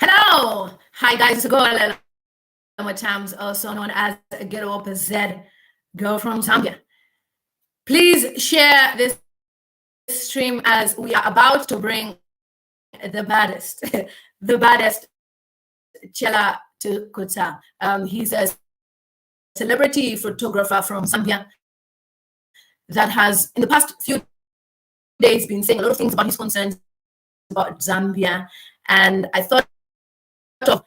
Hello, hi guys, it's Gola Tams, also known as Ghetto Up Z girl from Zambia. Please share this stream as we are about to bring the baddest, the baddest Chela TUKUTA. He's a celebrity photographer from Zambia that has, in the past few days, been saying a lot of things about his concerns about Zambia, and I thought of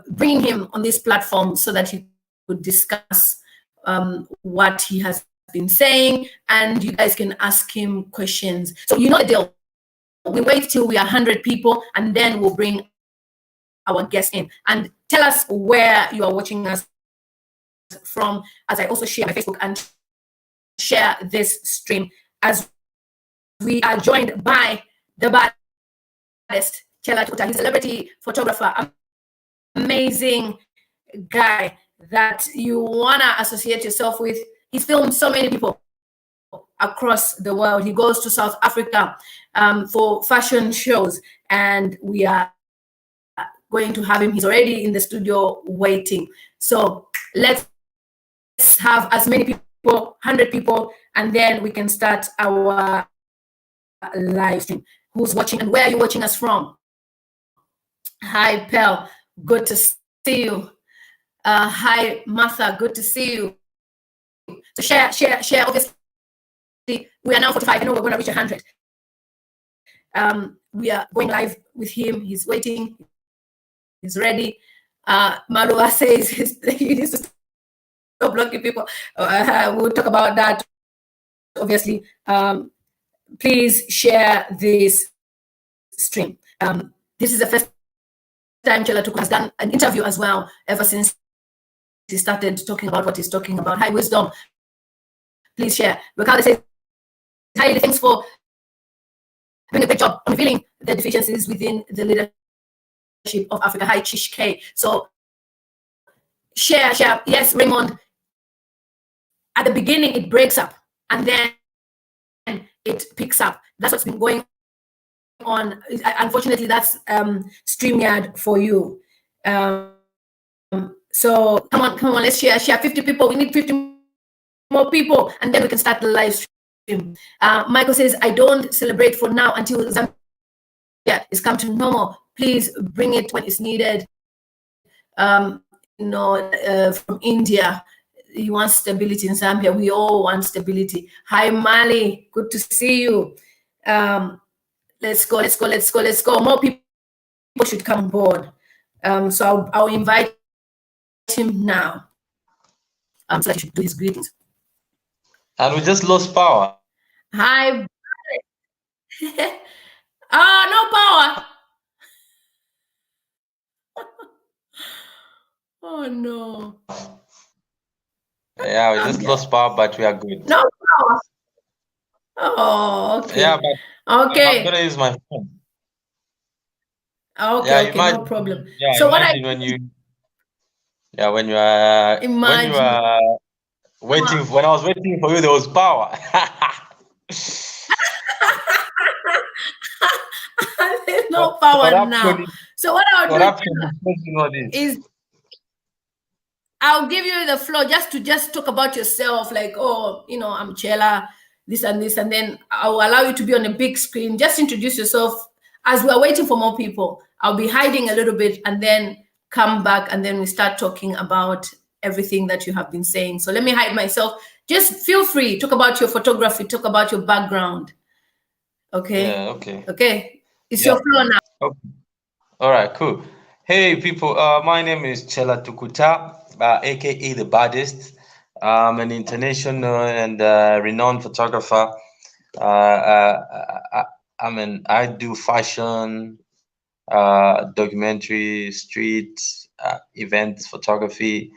bringing him on this platform so that he could discuss what he has been saying, and you guys can ask him questions. So you know the deal. We wait till we are 100 people, and then we'll bring our guest in. And tell us where you are watching us from, as I also share my Facebook and share this stream, as we are joined by the baddest Chela TUKUTA. He's a celebrity photographer, amazing guy that you wanna associate yourself with. He's filmed so many people across the world. He goes to South Africa for fashion shows, and we are going to have him. He's already in the studio waiting. So let's have as many people, 100 people, and then we can start our live stream. Who's watching and where are you watching us from? Hi, Pel. Good to see you. Hi, Martha. Good to see you. So share. Obviously, we are now 45. I know we're going to reach 100. We are going live with him. He's waiting. He's ready. Marua says he needs to stop blocking people. We'll talk about that. Obviously, please share this stream. This is the first time Chela TUKUTA has done an interview as well, ever since he started talking about what he's talking about. Hi, Wisdom. Please share. Ricardo says, hi, thanks for doing a great job on revealing the deficiencies within the leadership of Africa. Hi, Chish K. So share. Yes, Raymond. At the beginning, it breaks up, and then it picks up. That's what's been going on. Unfortunately, that's StreamYard for you. So come on, let's share 50 people. We need 50 more people, and then we can start the live stream. Michael says, I don't celebrate for now until Zambia is come to normal. Please bring it when it's needed. From India, he wants stability in Zambia. We all want stability. Hi, Mali. Good to see you. Let's go. More people should come on board. So I'll invite him now. So that he should do his greetings. And we just lost power. Hi. No power. Oh no. Yeah, we just lost power, but we are good. No power. Oh, okay. Yeah, but okay. I'm gonna use my phone. Okay, no problem. Yeah, so imagine when you are waiting. When I was waiting for you, there was power. There's no power now. So what I'll do is I'll give you the floor just to talk about yourself, like, oh, I'm Chela, this and this, and then I'll allow you to be on a big screen. Just introduce yourself. As we're waiting for more people, I'll be hiding a little bit and then come back, and then we start talking about everything that you have been saying. So let me hide myself. Just feel free. Talk about your photography. Talk about your background. Okay? Yeah, okay. Okay. It's your floor now. Okay. All right, cool. Hey, people. My name is Chela TUKUTA, a.k.a. the baddest. I'm an international and renowned photographer. I do fashion, documentary, street, events, photography,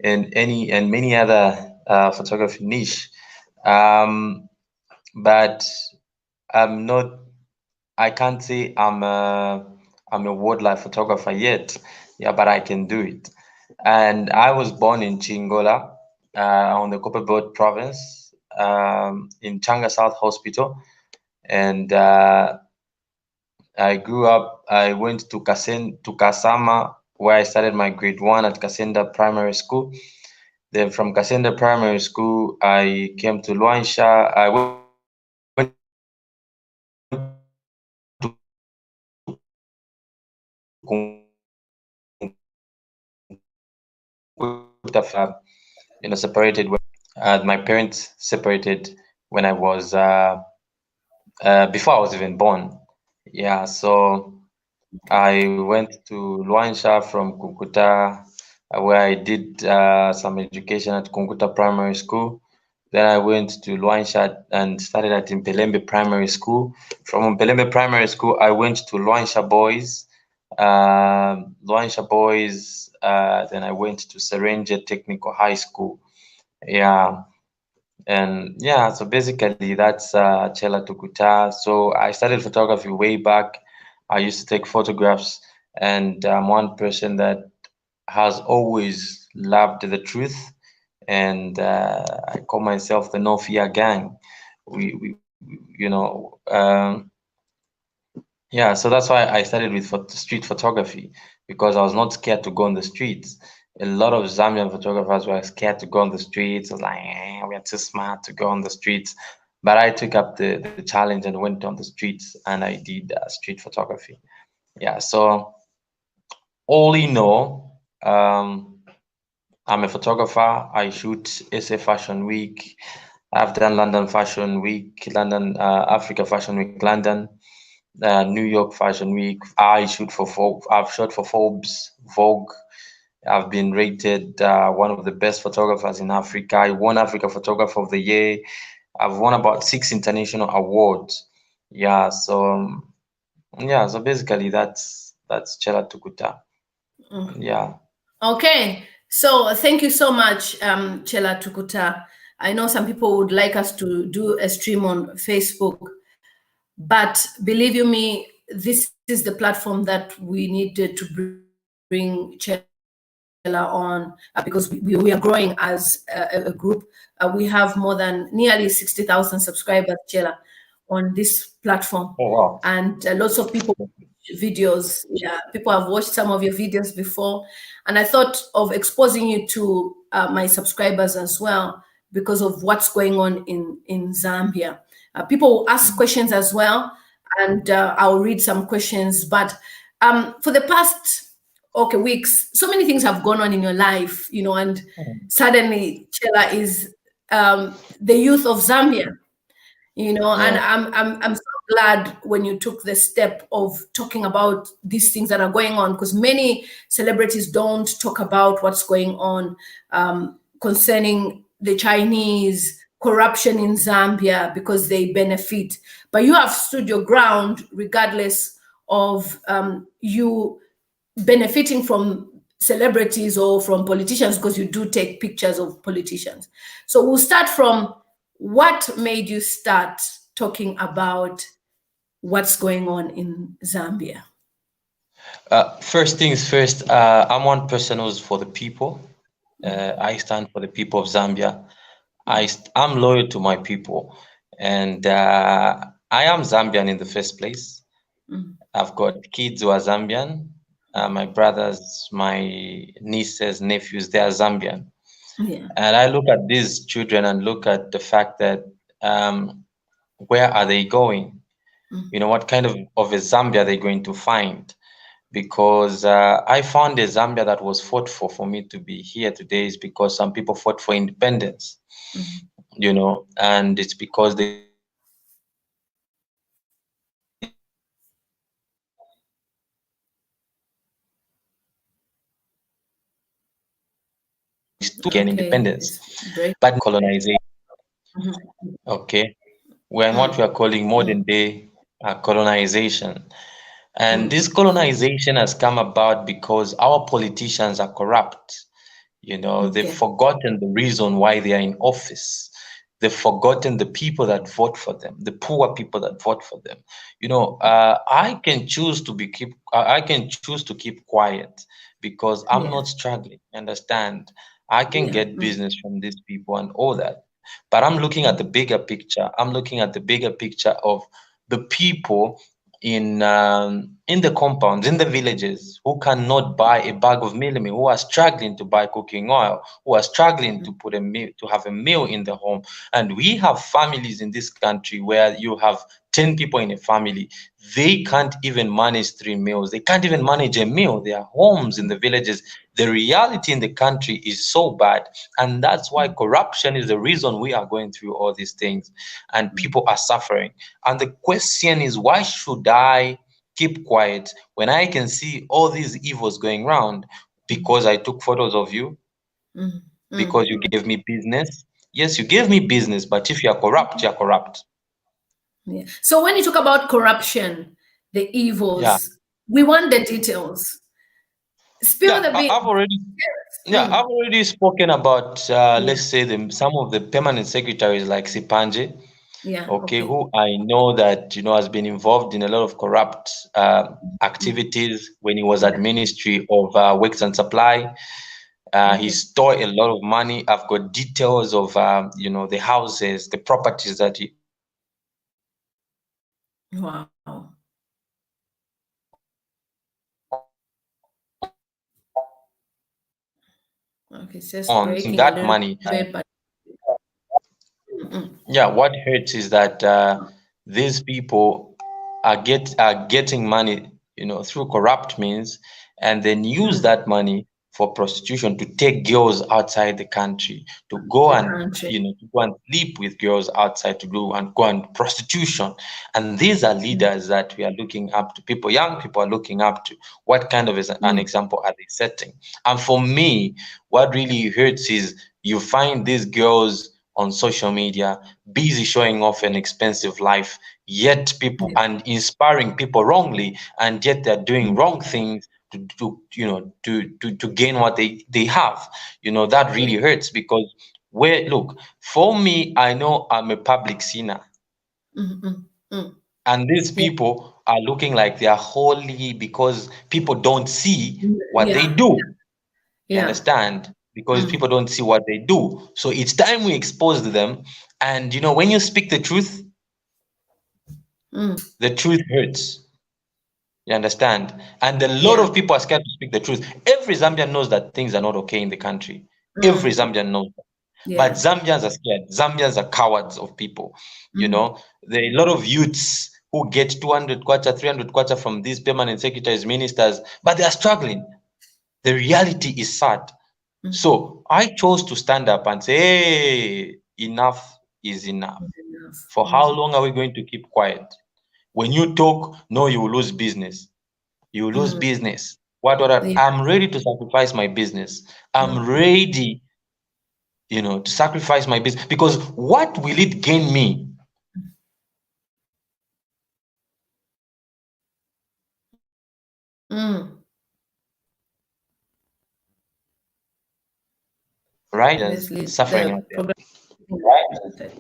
and many other photography niche. But I'm not. I can't say I'm a wildlife photographer yet. Yeah, but I can do it. And I was born in Chingola, on the Copperbelt province, in Changa South Hospital. And I grew up. I went to Kasama, where I started my grade 1 at Kasenda Primary School. Then from Kasenda Primary School, I came to Luansha. I went to separated. My parents separated when I was before I was even born. Yeah, so I went to Luansha from TUKUTA, where I did some education at TUKUTA Primary School. Then I went to Luansha and started at Impelembe Primary School. From Impelembe Primary School, I went to Luansha Boys. Then I went to Serenje Technical High School. Yeah, and yeah, so basically that's Chela TUKUTA. So I started photography way back. I used to take photographs, and I'm one person that has always loved the truth, and I call myself the No Fear Gang. We yeah, so that's why I started with street photography, because I was not scared to go on the streets. A lot of Zambian photographers were scared to go on the streets. I was like, we are too smart to go on the streets. But I took up the challenge and went on the streets, and I did street photography. Yeah, so all in all, I'm a photographer. I shoot SA Fashion Week. I've done London Fashion Week, London Africa Fashion Week, London, New York Fashion Week. I shoot for Vogue. I've shot for Forbes, Vogue. I've been rated one of the best photographers in Africa. I won Africa Photographer of the Year. I've won about 6 international awards. Yeah, so so basically that's Chela TUKUTA. Yeah. Okay, so thank you so much, Chela TUKUTA. I know some people would like us to do a stream on Facebook, but believe you me, this is the platform that we needed to bring Chela on, because we are growing as a group. We have more than nearly 60,000 subscribers, Chela, on this platform. Oh, wow. And lots of people videos. Yeah, people have watched some of your videos before, and I thought of exposing you to my subscribers as well, because of what's going on in Zambia. People will ask questions as well, and I'll read some questions. But for the past weeks, so many things have gone on in your life, and suddenly Chela is the youth of Zambia. And I'm so glad when you took the step of talking about these things that are going on, because many celebrities don't talk about what's going on concerning the Chinese corruption in Zambia, because they benefit. But you have stood your ground regardless of you benefiting from celebrities or from politicians, because you do take pictures of politicians. So we'll start from, what made you start talking about what's going on in Zambia? First things first, I'm one person who's for the people. I stand for the people of Zambia. I'm loyal to my people, and I am Zambian in the first place. I've got kids who are Zambian. My brothers, my nieces, nephews, they are Zambian. Yeah. And I look at these children and look at the fact that where are they going? What kind of a Zambia are they going to find? Because I found a Zambia that was fought for me to be here today is because some people fought for independence, and it's because they took an independence, but colonization. Okay, we're in what we are calling modern day colonization. And this colonization has come about because our politicians are corrupt. They've forgotten the reason why they are in office. They've forgotten the people that vote for them, the poor people that vote for them. I can choose to keep quiet because I'm not struggling. Understand? I can get business from these people and all that. But I'm looking at the bigger picture. I'm looking at the bigger picture of the people in the compounds, in the villages, who cannot buy a bag of meal, who are struggling to buy cooking oil, who are struggling to put a meal, to have a meal in the home. And we have families in this country where you have 10 people in a family. They can't even manage 3 meals. They can't even manage a meal. Their homes in the villages. The reality in the country is so bad. And that's why corruption is the reason we are going through all these things. And people are suffering. And the question is, why should I keep quiet when I can see all these evils going around? Because I took photos of you, because you gave me business. Yes, you gave me business, but if you are corrupt, you are corrupt. Yeah. So when you talk about corruption, the evils, we want the details. Spill the beans. I've already spoken about let's say some of the permanent secretaries like Sipanje, who I know that has been involved in a lot of corrupt activities when he was at Ministry of Works and Supply. He stole a lot of money. I've got details of the houses, the properties that he Wow. Okay, so on that money. What hurts is that these people are getting money, through corrupt means, and then use that money for prostitution, to take girls outside the country, to go and sleep with girls outside, to go and prostitution. And these are leaders that we are looking up to. Young people are looking up to. What kind of an example are they setting? And for me, what really hurts is you find these girls on social media busy showing off an expensive life, yet people and inspiring people wrongly, and yet they're doing wrong things to gain what they have. That really hurts, because for me, I know I'm a public sinner. And these people are looking like they are holy because people don't see what they do. You understand? Because people don't see what they do. So it's time we expose them. And when you speak the truth hurts. You understand? And a lot of people are scared to speak the truth. Every Zambian knows that things are not okay in the country. Every Zambian knows that. But Zambians are scared. Zambians are cowards of people. There are a lot of youths who get 200 kwacha, 300 kwacha from these permanent secretaries, ministers, but they are struggling. The reality is sad. So I chose to stand up and say, hey, enough is enough. For how long are we going to keep quiet? When you talk, no, you will lose business. You will lose business. I'm ready to sacrifice my business. I'm ready, to sacrifice my business, because what will it gain me? Right? Suffering out there.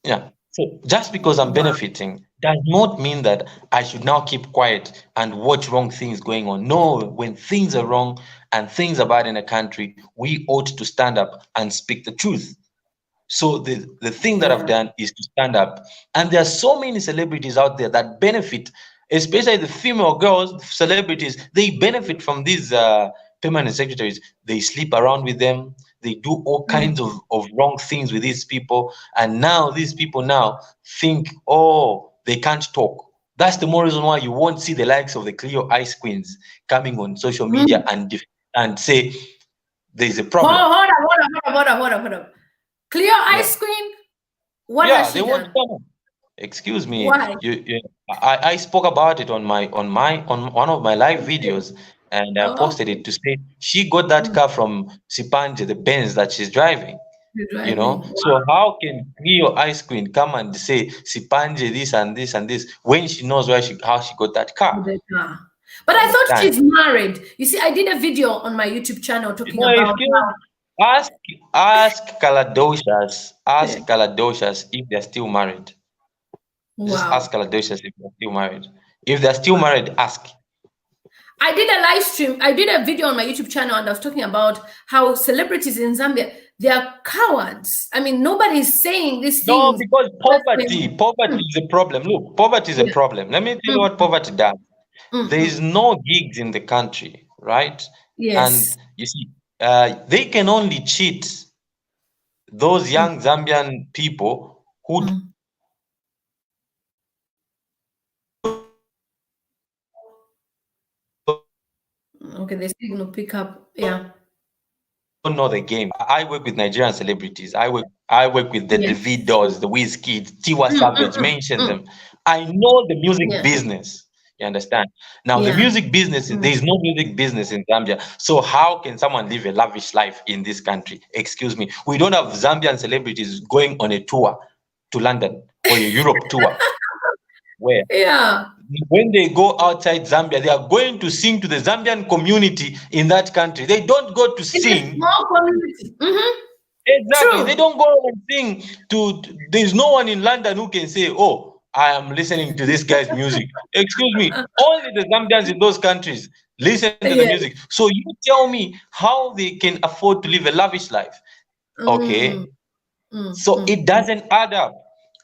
Yeah. So just because I'm benefiting does not mean that I should now keep quiet and watch wrong things going on. No, when things are wrong and things are bad in a country, we ought to stand up and speak the truth. So the thing that I've done is to stand up. And there are so many celebrities out there that benefit, especially the female girls, celebrities, they benefit from these permanent secretaries. They sleep around with them. They do all kinds of wrong things with these people. And now these people now think, oh, they can't talk. That's the more reason why you won't see the likes of the Cleo Ice Queens coming on social media and say there's a problem. Hold on. Cleo Ice Queen? What has she done? Excuse me. Why? I spoke about it on one of my live videos, and I posted it to say she got that car from Sipanje, the Benz that she's driving. Wow. So how can Cleo Ice Queen come and say Sipanje this and this and this when she knows how she got that car? But I thought she's married. You see, I did a video on my YouTube channel talking about ask Caladocious if they're still married. Just ask Caladocious if they're still married. If they're still married, ask. I did a live stream. I did a video on my YouTube channel, and I was talking about how celebrities in Zambia, they are cowards. I mean, nobody's saying these No, things. because poverty is a problem. Look, poverty is a problem. Let me tell you what poverty does. There is no gigs in the country, right? Yes. And you see, they can only cheat those young Zambian people who Okay, the signal pick up. Yeah. don't know the game. I work with Nigerian celebrities. I work with the Yes. Davidos, the Wizkids, Tiwa Savage, mention them. I know the music Yeah. business. You understand? Now the Yeah. music business, there is no music business in Zambia. So how can someone live a lavish life in this country? Excuse me. We don't have Zambian celebrities going on a tour to London or a Europe tour. Where? Yeah. When they go outside Zambia, they are going to sing to the Zambian community in that country. They don't go to It's a sing. small community. Exactly. True. They don't go and sing there's no one in London who can say, oh, I am listening to this guy's music. Excuse me. Only the Zambians in those countries listen to the Yes. music. So you tell me how they can afford to live a lavish life. Okay. So it doesn't add up.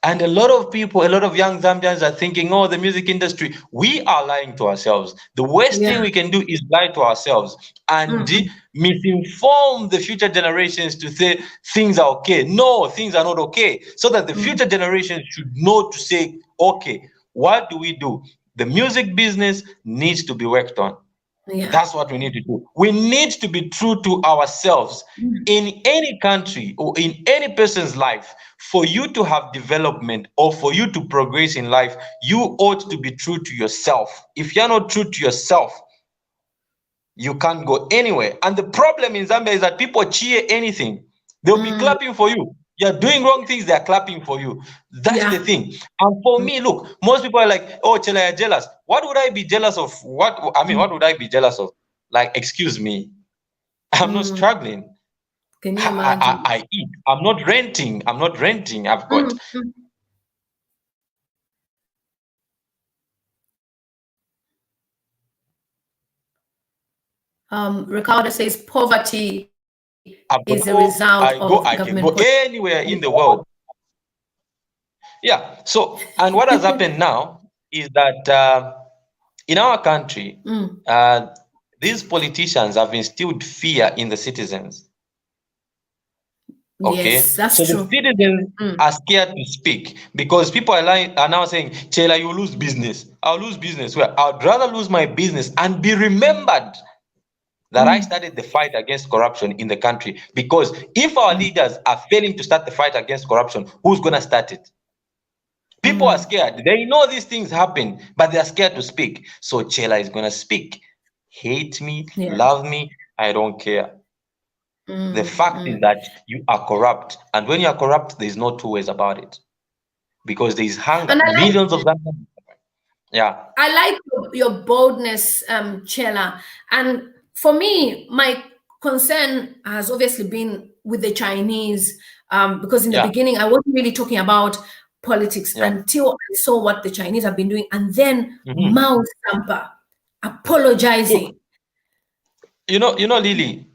And a lot of people, a lot of young Zambians are thinking, oh, the music industry, we are lying to ourselves. The worst thing we can do is lie to ourselves and misinform the future generations to say things are okay. No, things are not okay. So that the future generations should know to say, okay, what do we do? The music business needs to be worked on. Yeah. That's what we need to do. We need to be true to ourselves. In any country or in any person's life, for you to have development or for you to progress in life, you ought to be true to yourself. If you're not true to yourself, you can't go anywhere. And the problem in Zambia is that people cheer anything. They'll be clapping for you. You're doing wrong things, they're clapping for you. That's the thing. And for me, look, most people are like, oh, Chela, you're jealous. What would I be jealous of? What would I be jealous of? Like, excuse me, I'm not struggling. Can you imagine? I eat. I'm not renting. I've got. Ricardo says poverty is a Go, result I of can government go anywhere in the world. Yeah. So, and what has happened now is that in our country, these politicians have instilled fear in the citizens. Okay, Yes, that's so true. the citizens are scared to speak because people are now saying, Chela, you lose business. I'll lose business. Well, I'd rather lose my business and be remembered that I started the fight against corruption in the country. Because if our leaders are failing to start the fight against corruption, who's going to start it? People are scared. They know these things happen, but they are scared to speak. So Chela is going to speak. Hate me, love me, I don't care. The fact is that you are corrupt. And when you are corrupt, there's no two ways about it. Because there is hunger. Millions of Zambians. Yeah. I like your boldness, Chela. And for me, my concern has obviously been with the Chinese, because in the beginning, I wasn't really talking about politics until I saw what the Chinese have been doing. And then Mao Sampa apologizing. Look, you know, Lily,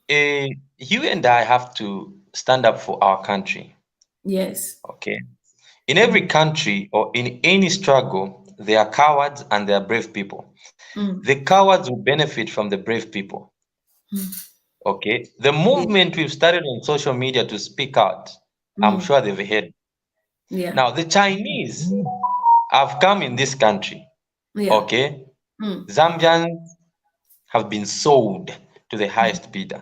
you and I have to stand up for our country. Yes. Okay. In every country or in any struggle, there are cowards and there are brave people. The cowards will benefit from the brave people. Okay. The movement we've started on social media to speak out, I'm sure they've heard. Yeah. Now, the Chinese have come in this country. Yeah. Okay. Zambians have been sold to the highest bidder.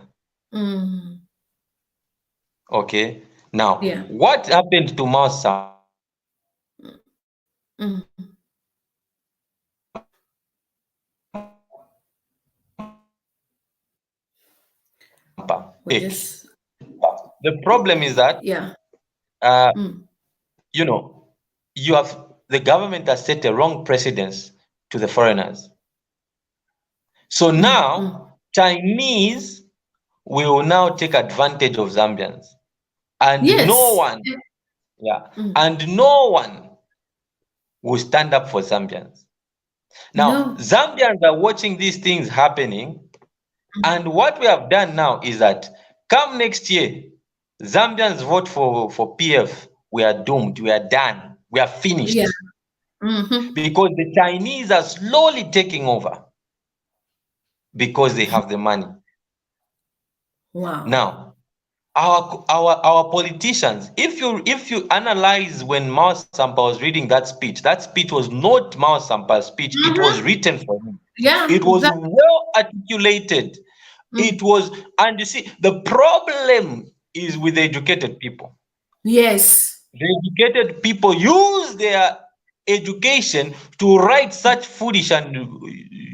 Okay. Now, what happened to Mao Sampa? The problem is that you know, the government has set a wrong precedence to the foreigners. So now Chinese will now take advantage of Zambians, and no one will stand up for Zambians. Now Zambians are watching these things happening, and what we have done now is that Come next year, Zambians vote for PF. We are doomed. We are done. We are finished. Yeah. Mm-hmm. Because the Chinese are slowly taking over because they have the money. Wow. Now, our politicians, if you analyze when Mao Sampa was reading that speech was not Mao Sampa's speech. Mm-hmm. It was written for him. Yeah. It was well articulated. It was, and you see, the problem is with the educated people. Yes. The educated people use their education to write such foolish and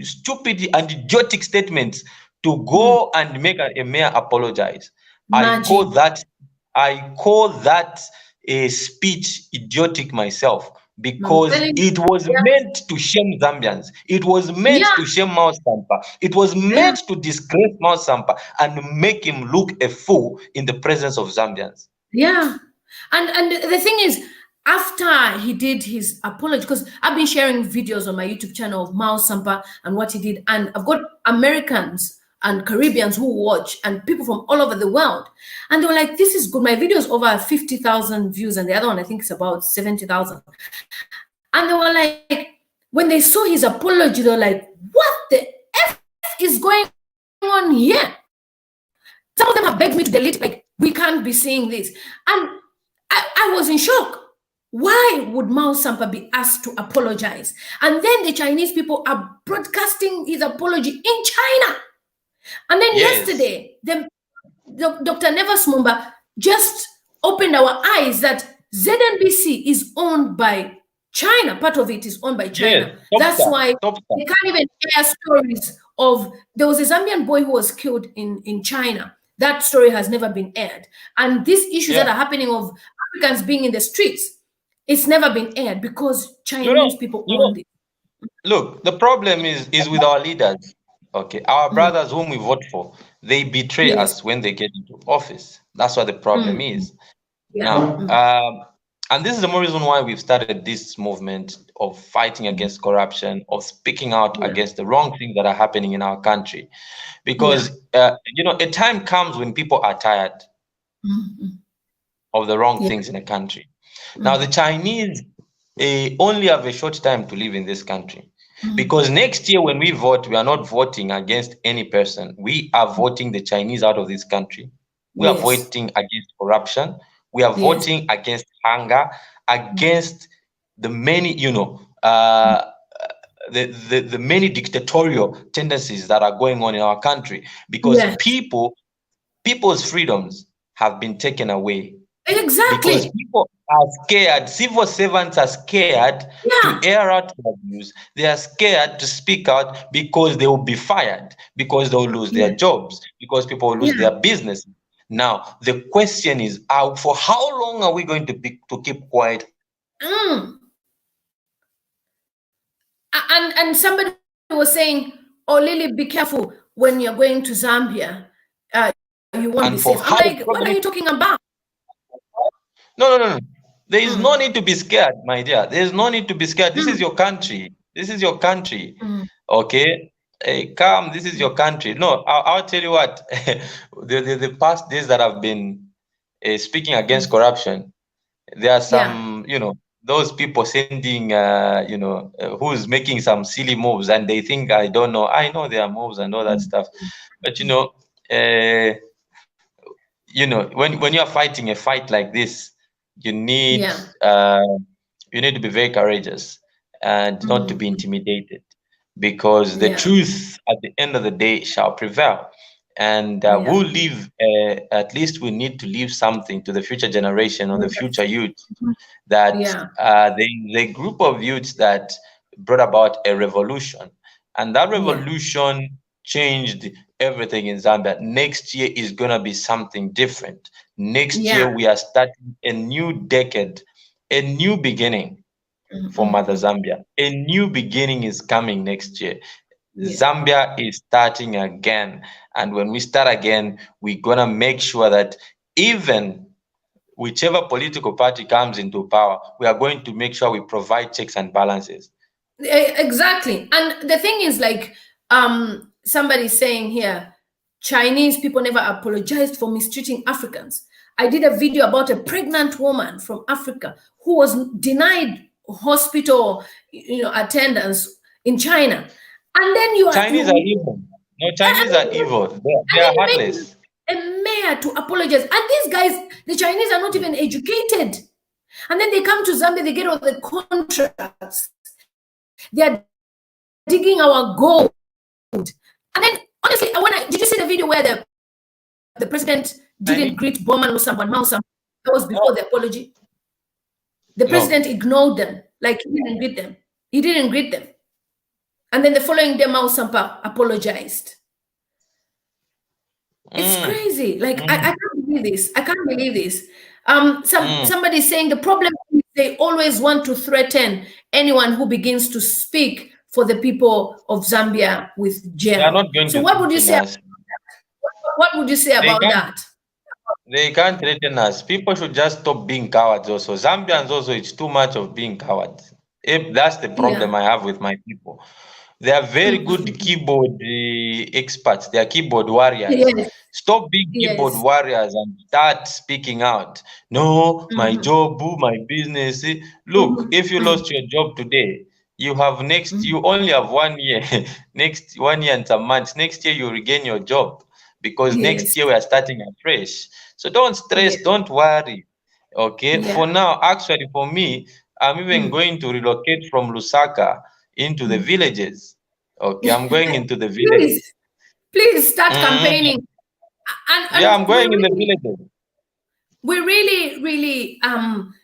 stupid and idiotic statements to go and make a mayor apologize. I call that a speech idiotic myself, because it was meant to shame Zambians. It was meant to shame Mao Sampa. It was meant to disgrace Mao Sampa and make him look a fool in the presence of Zambians. Yeah. And the thing is, after he did his apology, because I've been sharing videos on my YouTube channel of Mao Sampa and what he did, and I've got Americans and Caribbeans who watch and people from all over the world, and they were like, this is good. My video is over 50,000 views, and the other one I think is about 70,000. And they were like, when they saw his apology, they were like, what the F is going on here? Some of them have begged me to delete, like, we can't be seeing this. And I was in shock. Why would Mao Sampa be asked to apologize? And then the Chinese people are broadcasting his apology in China. And then yesterday, Dr. Nevas Mumba just opened our eyes that ZNBC is owned by China. Part of it is owned by China. That's why they can't even air stories of, there was a Zambian boy who was killed in China. That story has never been aired. And these issues that are happening of Africans being in the streets, it's never been aired because Chinese people own it. Look, the problem is with our leaders. Okay, our brothers whom we vote for, they betray us when they get into office. That's what the problem is. Now, and this is the more reason why we've started this movement of fighting against corruption, of speaking out against the wrong things that are happening in our country. Because, a time comes when people are tired of the wrong things in a country. Now, the Chinese only have a short time to live in this country. Because next year when we vote, we are not voting against any person. We are voting the Chinese out of this country. We are voting against corruption. We are voting against hunger, against the many, the many dictatorial tendencies that are going on in our country, because people's freedoms have been taken away. Exactly. Because people are scared. Civil servants are scared to air out their views. They are scared to speak out because they will be fired, because they will lose their jobs, because people will lose their business. Now, the question is, for how long are we going to keep quiet? And somebody was saying, oh, Lily, be careful when you're going to Zambia. You won't be safe. I'm like, what are you talking about? No. There is no need to be scared, my dear. There is no need to be scared. This is your country. This is your country. Okay? Hey, come, this is your country. No, I'll tell you what. the past days that I've been speaking against corruption, there are some, those people sending, who's making some silly moves, and they think I don't know. I know their moves and all that stuff. But when you're fighting a fight like this, you need to be very courageous and not to be intimidated, because the truth at the end of the day shall prevail. And we'll leave, at least we need to leave something to the future generation or the future youth, that the group of youths that brought about a revolution, and that revolution changed everything in Zambia. Next year is going to be something different. Next year we are starting a new decade, a new beginning for Mother Zambia. A new beginning is coming next year. Zambia is starting again. And when we start again, we're going to make sure that even whichever political party comes into power, we are going to make sure we provide checks and balances. Exactly. And the thing is, like, somebody saying here, Chinese people never apologized for mistreating Africans. I did a video about a pregnant woman from Africa who was denied hospital, attendance in China. And then Chinese are evil. No, Chinese are evil. They are heartless. A mayor to apologize. And these guys, the Chinese, are not even educated. And then they come to Zambia, they get all the contracts. They are digging our gold. And then, honestly, did you see the video where the president didn't greet Bowman Lusaka and Sampa? That was before the apology. The president ignored them, like he didn't greet them. He didn't greet them. And then the following day, Sampa apologized. It's crazy. Like, I can't believe this. I can't believe this. Somebody saying the problem is they always want to threaten anyone who begins to speak for the people of Zambia with jail. So what would you say? What would you say about that? They can't threaten us. People should just stop being cowards also. Zambians also, it's too much of being cowards. If that's the problem I have with my people. They are very good keyboard experts. They are keyboard warriors. Yes. Stop being keyboard warriors and start speaking out. No, my job, my business. Look, if you lost your job today, you have you only have 1 year. Next 1 year and some months. Next year you regain your job because next year we are starting afresh. So don't stress, don't worry. Okay. For now, actually, for me, I'm even going to relocate from Lusaka into the villages. Okay, I'm going into the villages. Please start campaigning. And I'm going in the villages. We really, really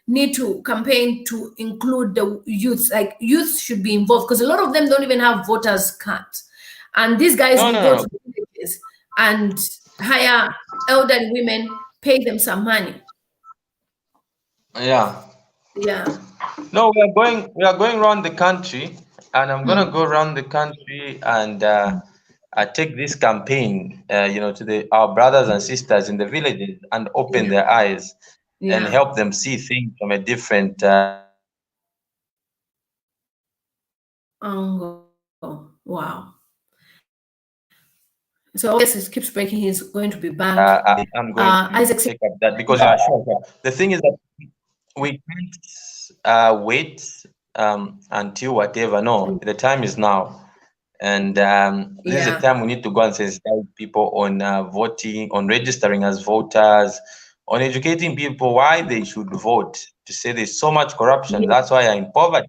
need to campaign to include the youths. Like, youth should be involved because a lot of them don't even have voters' cards. And these guys will go to the villages and hire elderly women, pay them some money. Yeah. Yeah. No, we are going around the country, and I'm gonna go around the country and take this campaign, to our brothers and sisters in the villages and open their eyes and help them see things from a different. Wow. So yes, it keeps breaking. He's going to be back. I'm going to take up that because the thing is that we can't wait until whatever. No, the time is now. And this is the time we need to go and sensitize people on voting, on registering as voters, on educating people why they should vote. To say there's so much corruption, that's why I'm in poverty.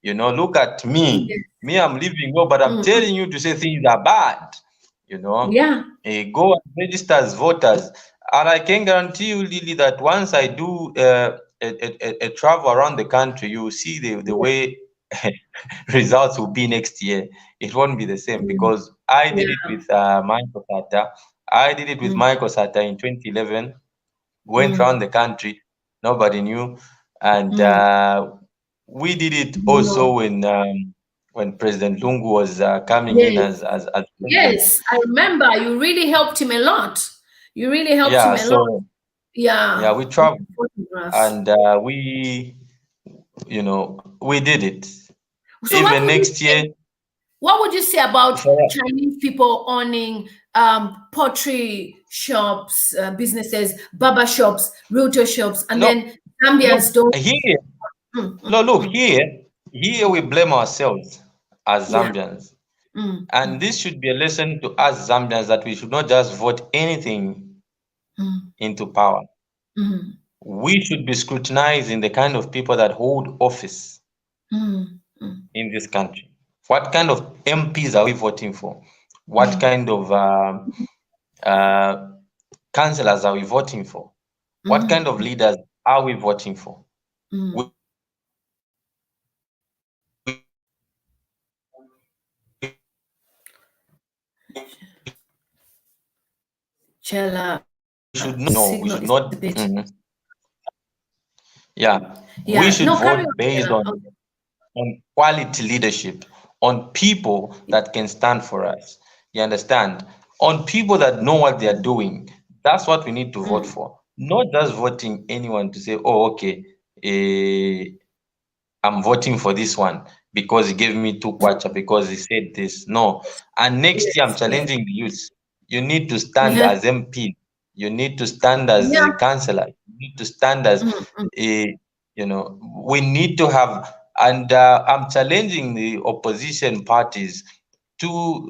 Look at me. Me, I'm living well, but I'm telling you to say things are bad. Go and register as voters. And I can guarantee you, Lily, that once I do a travel around the country, you will see the way results will be next year. It won't be the same because I did it with Michael Sata. I did it with Michael Sata in 2011. Went around the country, nobody knew, and we did it also when President Lungu was coming in as yes, I remember. You really helped him a lot. You really helped him a lot. Yeah, we traveled and we did it. So even next year. What would you say about Chinese people owning pottery shops, businesses, barber shops, realtor shops, and then Zambians don't? Here, look, here we blame ourselves as Zambians. And this should be a lesson to us Zambians that we should not just vote anything into power. We should be scrutinizing the kind of people that hold office in this country. What kind of MPs are we voting for? What kind of councillors are we voting for? What kind of leaders are we voting for? Chela. We should not. We should vote based on quality leadership, on people that can stand for us. You understand? On people that know what they are doing. That's what we need to vote for. Not just voting anyone to say, oh, okay, I'm voting for this one because he gave me 2 kwacha, because he said this. No. And next year, I'm challenging the youth. you need to stand as MP. You need to stand as a councillor. You need to stand as a, you know, we need to have, and I'm challenging the opposition parties to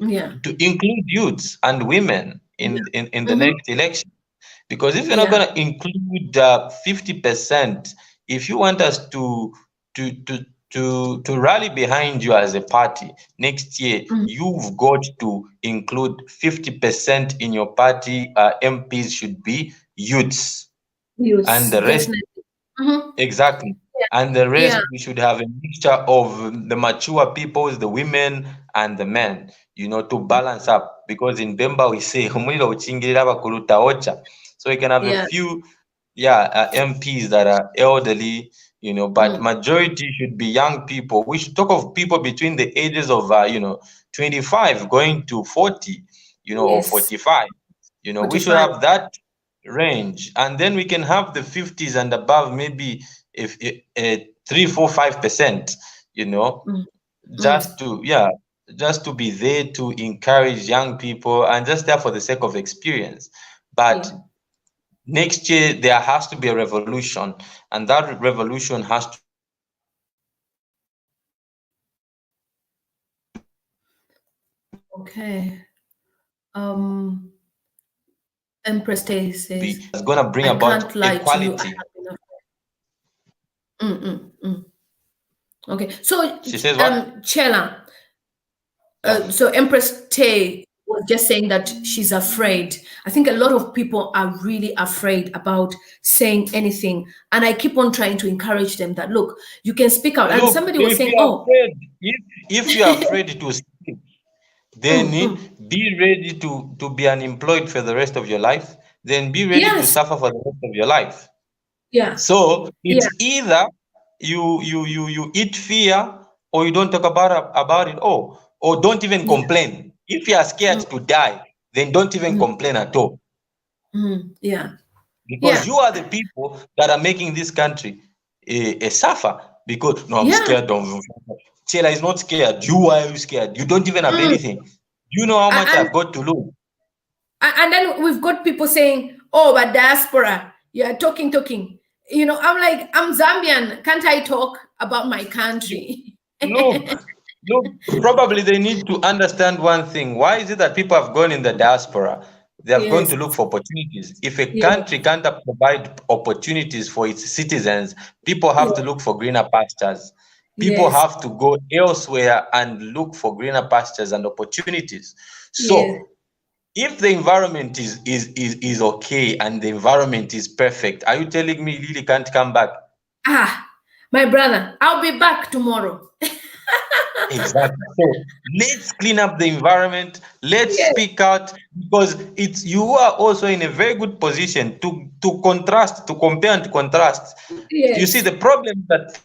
include youths and women in the next election. Because if you're not going to include 50%, if you want us to rally behind you as a party next year, you've got to include 50% in your party. MPs should be youths, and the rest exactly. And the rest, we should have a mixture of the mature peoples, the women, and the men, you know, to balance up. Because in Bemba we say, "Omuliro uchingirira bakuluta ocha." So we can have a few, MPs that are elderly, you know, but majority should be young people. We should talk of people between the ages of, 25 going to 40, you know, or 45. You know, 45. We should have that range, and then we can have the 50s and above, maybe if 3, 4, 5%, you know, just to be there to encourage young people and just there for the sake of experience. But next year there has to be a revolution, and that revolution has to Empress Tay says it's going to bring about equality. Okay, so she says what? Chela, so Empress Tay was just saying that she's afraid. I think a lot of people are really afraid about saying anything, and I keep on trying to encourage them that, look, you can speak out. And somebody was saying, if you're afraid to speak, then be ready to be unemployed for the rest of your life. Then be ready to suffer for the rest of your life. So it's either you eat fear, or you don't talk about it, or don't even complain. If you are scared to die, then don't even complain at all. Because you are the people that are making this country a suffer. Because I'm scared of Chela is not scared. You are scared. You don't even have anything. You know how much I've got to lose. And then we've got people saying, "Oh, but diaspora, you're talking." You know, I'm like, I'm Zambian. Can't I talk about my country? Look, probably they need to understand one thing. Why is it that people have gone in the diaspora? They have gone to look for opportunities. If a country can't provide opportunities for its citizens, people have to look for greener pastures. People have to go elsewhere and look for greener pastures and opportunities. So if the environment is okay and the environment is perfect, are you telling me Lily can't come back? My brother, I'll be back tomorrow. Exactly. So let's clean up the environment. Let's speak out, because you are also in a very good position to contrast, to compare and to contrast. You see the problem that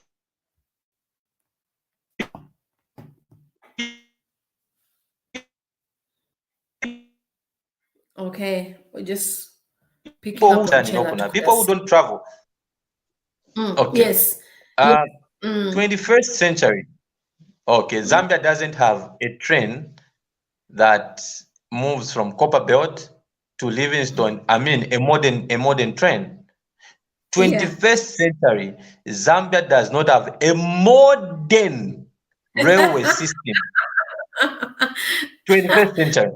we're just picking up on people who don't travel. 21st century. Zambia doesn't have a train that moves from Copperbelt to Livingstone. I mean, a modern train. 21st century, Zambia does not have a modern railway system. 21st century.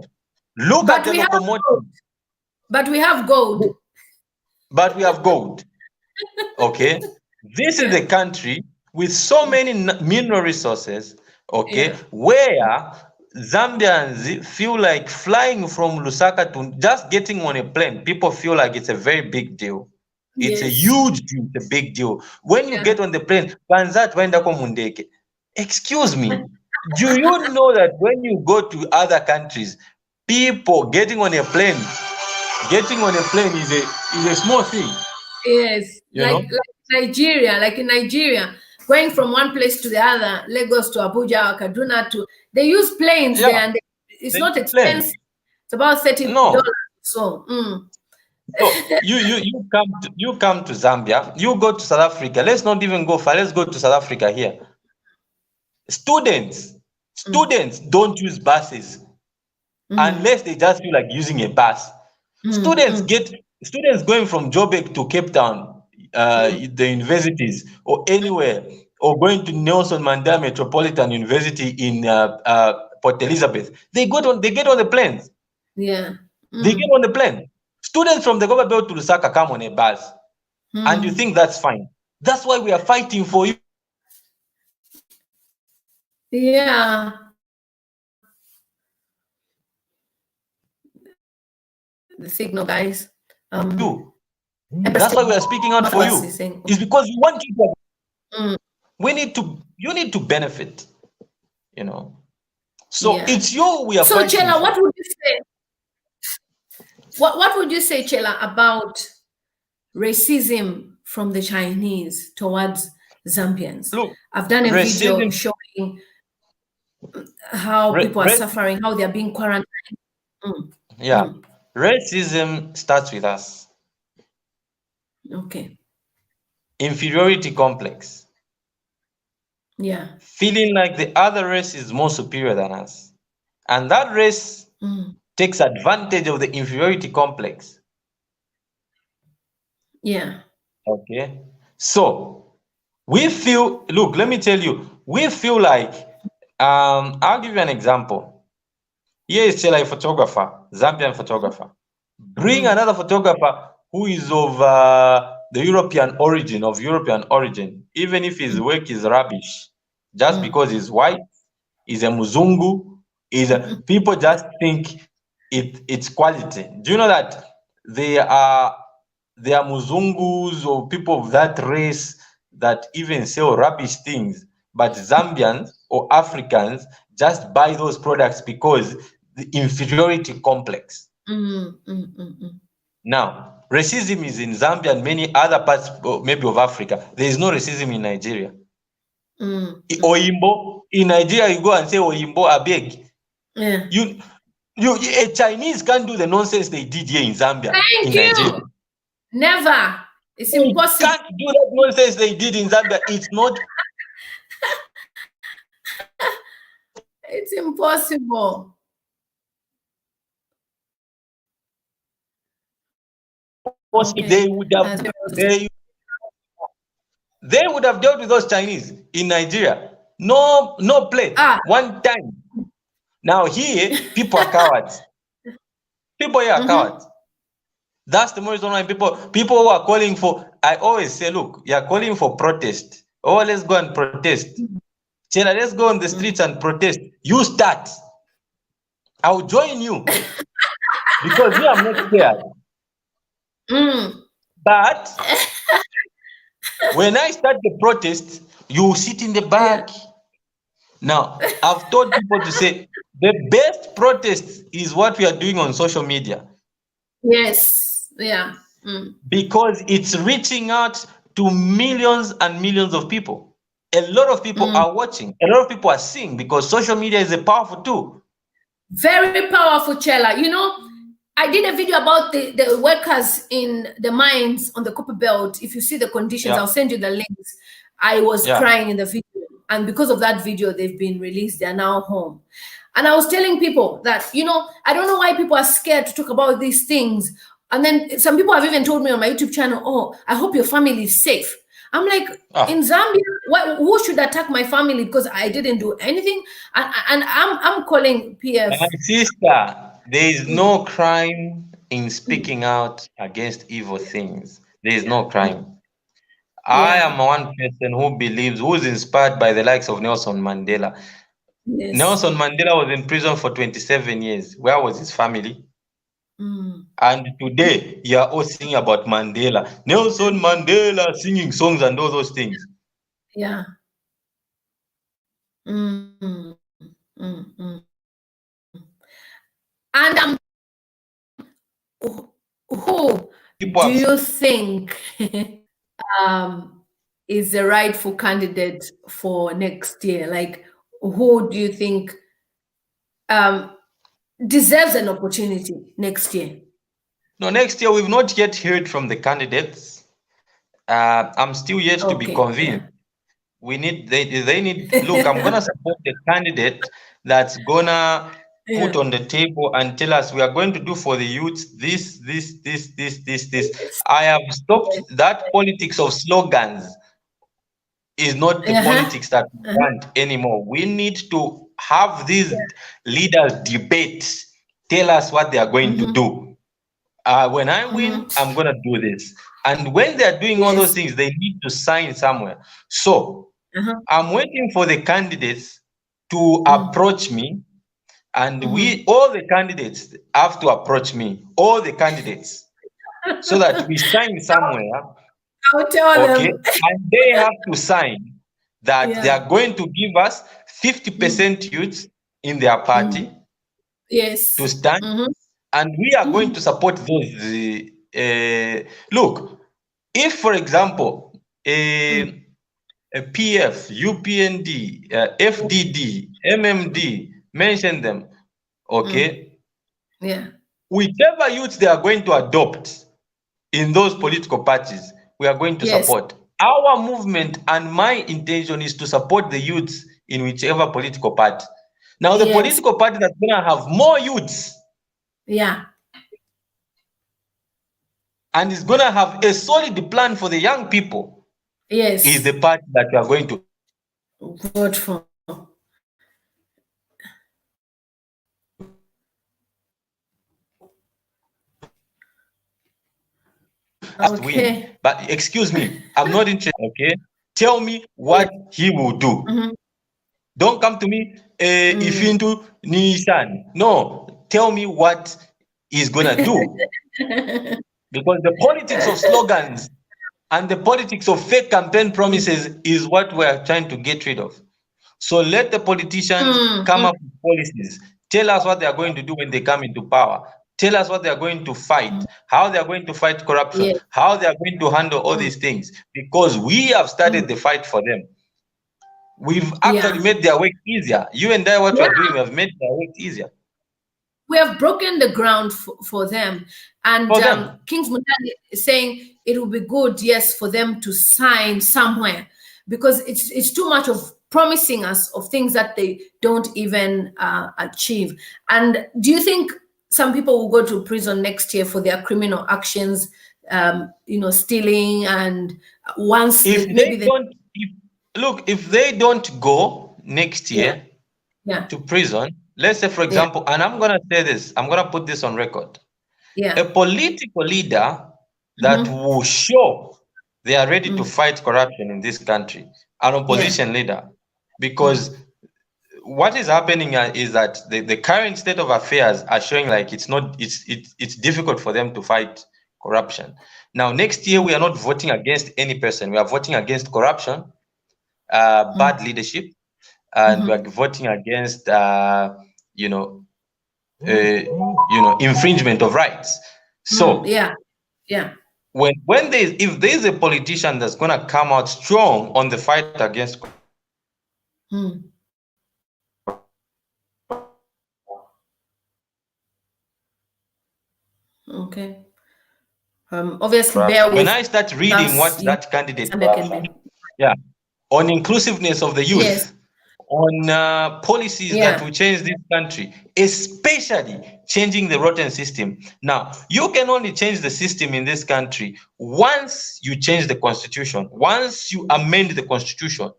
Look at the locomotive. But we have gold. But we have gold. Okay. This is a country with so many mineral resources, where Zambians feel like flying from Lusaka to just getting on a plane. People feel like it's a very big deal. It's a huge deal. It's a big deal. When you get on the plane, excuse me, do you know that when you go to other countries, people getting on a plane is a small thing. Like Nigeria, like in Nigeria, going from one place to the other, Lagos to Abuja or Kaduna they use planes there, and it's not expensive. It's about $30. So you come to Zambia, you go to South Africa. Let's not even go far. Let's go to South Africa here. Students don't use buses. unless they just feel like using a bus. Students going from Joburg to Cape Town, the universities, or anywhere, or going to Nelson Mandela Metropolitan University in Port Elizabeth. They get on the planes. Yeah. They get on the plane. Students from the Goba Belt to Lusaka come on a bus. And you think that's fine. That's why we are fighting for you. Yeah. The signal, guys. That's why we are speaking out for you. It's because we want you to. You need to benefit. You know. So it's you we are fighting. So Chela, what would you say? What would you say, Chela, about racism from the Chinese towards Zambians? Look, I've done a video showing how people are suffering, how they are being quarantined. Racism starts with us. Okay. Inferiority complex. Yeah. Feeling like the other race is more superior than us. And that race takes advantage of the inferiority complex. Yeah. Okay. So we feel, look, let me tell you, we feel like, I'll give you an example. Here is Chela, a photographer, Zambian photographer. Bring another photographer who is of the European origin, even if his work is rubbish, just because he's white, he's a Muzungu, people just think it's quality. Do you know that they are Muzungus or people of that race that even sell rubbish things, but Zambians or Africans just buy those products because the inferiority complex. Now, racism is in Zambia and many other parts, maybe of Africa. There is no racism in Nigeria. Oyimbo, in Nigeria, you go and say Oyimbo, I beg. Yeah. A Chinese can't do the nonsense they did here in Zambia. Nigeria. Never. It's impossible. Can't do that nonsense they did in Zambia. It's not. It's impossible. Okay. They would have dealt with those Chinese in Nigeria. No play. One time. Now here, people are cowards. People here are cowards. That's the reason why people who are calling for, I always say, look, you're calling for protest. Oh, let's go and protest. Chela, let's go on the streets and protest. You start. I'll join you. Because you are not scared. But when I start the protest, you sit in the back. Now, I've told people to say the best protest is what we are doing on social media. Yes. Yeah. Because it's reaching out to millions and millions of people. A lot of people are watching. A lot of people are seeing because social media is a powerful tool. Very powerful, Chela. You know, I did a video about the workers in the mines on the Copper Belt. If you see the conditions, I'll send you the links. I was crying in the video. And because of that video, they've been released. They're now home. And I was telling people that, you know, I don't know why people are scared to talk about these things. And then some people have even told me on my YouTube channel, oh, I hope your family is safe. I'm like, in Zambia, who should attack my family because I didn't do anything? And I'm calling PF. My sister, there is no crime in speaking out against evil things. There is no crime. I am one person who believes, who is inspired by the likes of Nelson Mandela. Yes. Nelson Mandela was in prison for 27 years. Where was his family? And today, you are all singing about Mandela. Nelson Mandela singing songs and all those things. Yeah. And who do you think is the rightful candidate for next year? Like, who do you think deserves an opportunity next year? No, next year we've not yet heard from the candidates. I'm still yet to be convinced. We need they need look. I'm gonna support the candidate that's gonna put on the table and tell us we are going to do for the youth this. I have stopped that politics of slogans. Is not the politics that we want anymore. We need to have these leaders debate, tell us what they are going to do. When I win, I'm going to do this. And when they are doing all those things, they need to sign somewhere. So I'm waiting for the candidates to approach me, and all the candidates have to approach me, all the candidates, so that we sign somewhere. I'll tell them. And they have to sign that they are going to give us 50% youths in their party to stand, and we are going to support those. Look, if, for example, a PF, UPND, FDD, MMD, mention them, whichever youths they are going to adopt in those political parties, we are going to support. Our movement and my intention is to support the youths in whichever political party. Now, the political party that's going to have more youths, and is going to have a solid plan for the young people, is the party that we are going to vote for. Win. But excuse me, I'm not interested. Tell me what he will do. Don't come to me if into Nissan. No, tell me what he's gonna do. Because the politics of slogans and the politics of fake campaign promises is what we're trying to get rid of. So let the politicians come up with policies. Tell us what they are going to do when they come into power. Tell us what they are going to fight, how they are going to fight corruption, how they are going to handle all these things, because we have started the fight for them. We've actually made their work easier. You and I, what we're doing, we have made their work easier. We have broken the ground for them. And Kings Mutani is saying it will be good, yes, for them to sign somewhere, because it's too much of promising us of things that they don't even achieve. And do you think some people will go to prison next year for their criminal actions, stealing, and once if they don't go next year to prison, let's say, for example, and I'm going to say this, I'm going to put this on record. A political leader that will show they are ready to fight corruption in this country, an opposition leader, because what is happening is that the current state of affairs are showing like it's difficult for them to fight corruption. Now, next year, we are not voting against any person. We are voting against corruption, bad leadership, and we are voting against, infringement of rights. So, if there's a politician that's going to come out strong on the fight against obviously, when I start reading what that candidate on inclusiveness of the youth, on policies that will change this country, especially changing the rotten system. Now, you can only change the system in this country once you change the constitution, once you amend the constitution,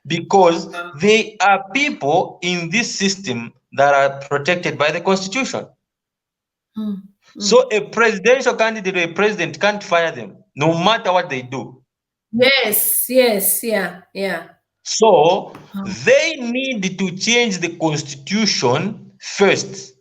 because there are people in this system that are protected by the constitution. So a presidential candidate or a president can't fire them, no matter what they do. So they need to change the constitution first.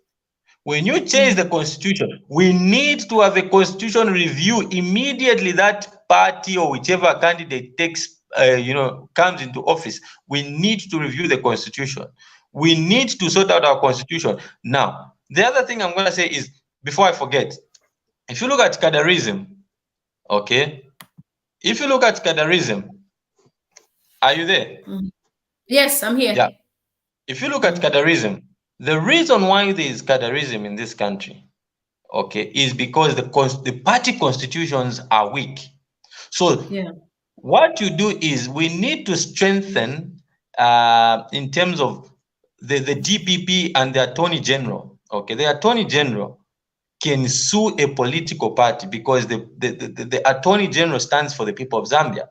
When you change the constitution, we need to have a constitution review immediately that party or whichever candidate takes, comes into office. We need to review the constitution. We need to sort out our constitution. Now, the other thing I'm going to say is, before I forget, if you look at cadarism, if you look at cadarism, are you there? Yes, I'm here. Yeah. If you look at cadarism, the reason why there is cadarism in this country, is because the party constitutions are weak. So what you do is we need to strengthen in terms of the DPP and the Attorney General, okay, the Attorney General can sue a political party because the Attorney General stands for the people of Zambia.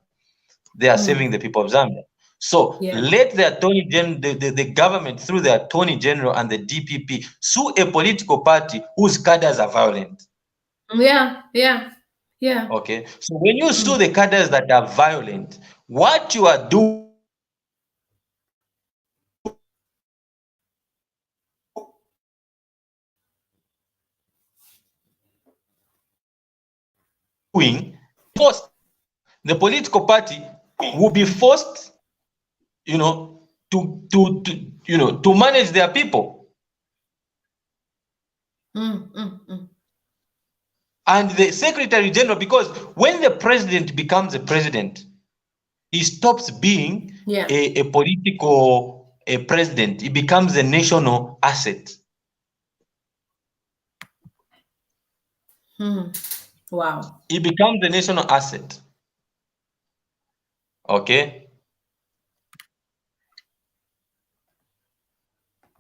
They are serving the people of Zambia. So let the Attorney General, the government through the Attorney General and the DPP sue a political party whose cadres are violent. Yeah. Okay. So when you sue the cadres that are violent, what you are doing forced, the political party will be forced, to manage their people. And the Secretary General, because when the president becomes a president, he stops being a political president. He becomes a national asset. Wow. He becomes a national asset. Okay.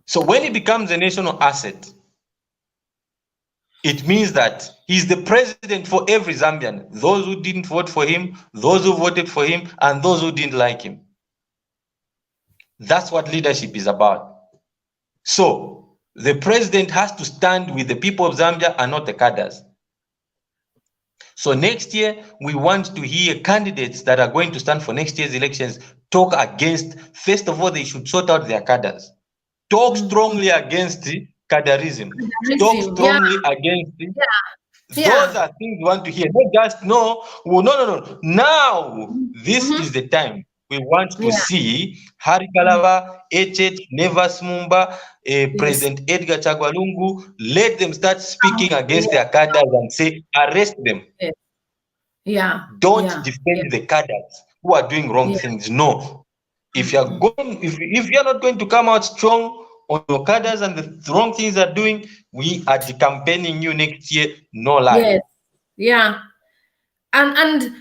So when he becomes a national asset, it means that he's the president for every Zambian. Those who didn't vote for him, those who voted for him, and those who didn't like him. That's what leadership is about. So the president has to stand with the people of Zambia and not the cadres. So next year, we want to hear candidates that are going to stand for next year's elections talk against, first of all, they should sort out their cadres. Talk strongly against cadreism. Talk strongly against it. Those are things we want to hear. Not just, no. Now, this is the time. We want to see Hari Kalava, Nevas Mumba, President Edgar Chagwalungu, let them start speaking against their cadres and say, arrest them. Don't defend the cadres who are doing wrong things. No. If you're going, if you're not going to come out strong on your cadres and the wrong things are doing, we are campaigning you next year. No lie. And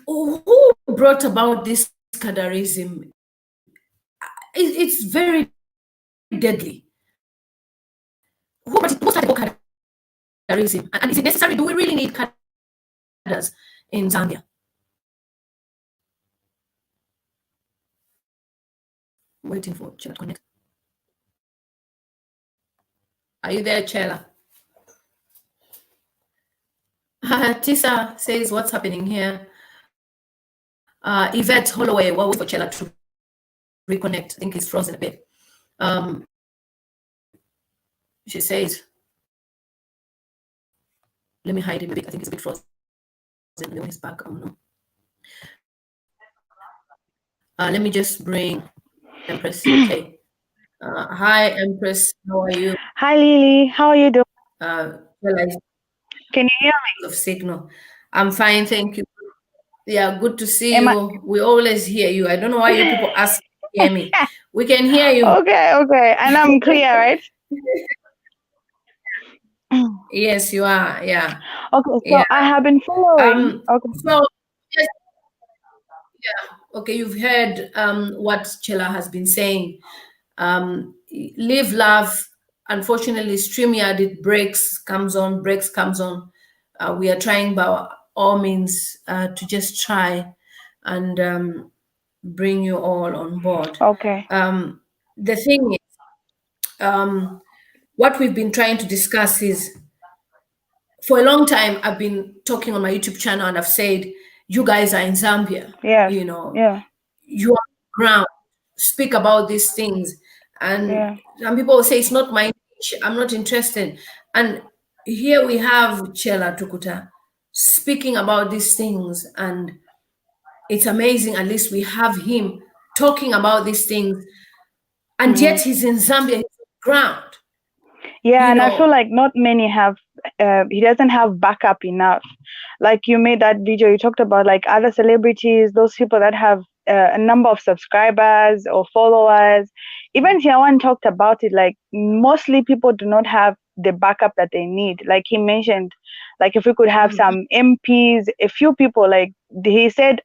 who brought about this cadreism? It's very deadly. Who started cadreism? And is it necessary? Do we really need cadres in Zambia? Waiting for Chela to connect. Are you there, Chela? Tisa says, what's happening here? Yvette Holloway, we'll wait for Chela to reconnect. I think he's frozen a bit. She says, let me hide him a bit. I think it's a bit frozen. When he's back, I don't know. Let me just bring Empress. Okay. Hi, Empress. How are you? Hi, Lily. How are you doing? Can you hear me? Of signal. I'm fine, thank you. Yeah, good to see you. We always hear you. I don't know why you people ask to hear me. We can hear you. Okay. And I'm clear, right? Yes, you are. Yeah. Okay, so I have been following. Okay, you've heard what Chela has been saying. Live, love. Unfortunately, StreamYard, it breaks, comes on. We are trying by all means to just try and bring you all on board. Okay. The thing is, what we've been trying to discuss is, for a long time, I've been talking on my YouTube channel and I've said, you guys are in Zambia. You are on the ground. Speak about these things. And some people will say, it's not my niche. I'm not interested. And here we have Chela TUKUTA speaking about these things. And it's amazing. At least we have him talking about these things. And yet he's in Zambia, he's on the ground. Yeah, and I feel like not many have, he doesn't have backup enough. Like you made that video, you talked about like other celebrities, those people that have a number of subscribers or followers. Even Tiawan talked about it, like mostly people do not have the backup that they need. Like he mentioned, like if we could have some MPs, a few people, like he said,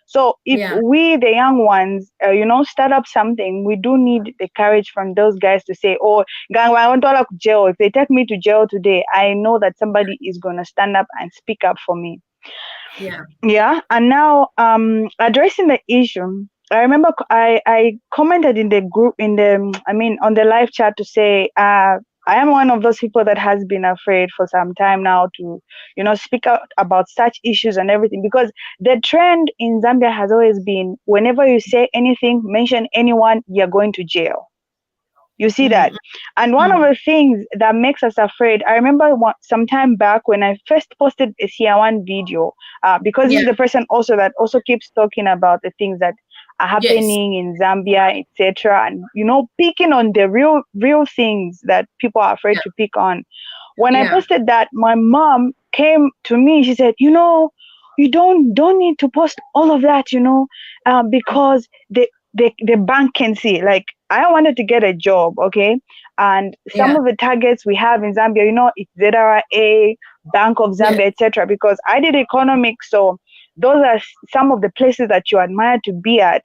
So if we, the young ones, start up something, we do need the courage from those guys to say, oh, gang, I want to go to jail. If they take me to jail today, I know that somebody is going to stand up and speak up for me. Yeah. And now, addressing the issue, I remember I commented in the group, on the live chat to say, I am one of those people that has been afraid for some time now to, speak out about such issues and everything, because the trend in Zambia has always been, whenever you say anything, mention anyone, you're going to jail. You see that? And one of the things that makes us afraid, I remember some time back when I first posted a CR1 video, because this is the person also that also keeps talking about the things that are happening in Zambia, etc., and picking on the real things that people are afraid to pick on. When I posted that, my mom came to me. She said, you don't need to post all of that, because the bank can see. Like, I wanted to get a job, okay, and some of the targets we have in Zambia, it's ZRA, Bank of Zambia, etc., because I did economics, so those are some of the places that you admire to be at,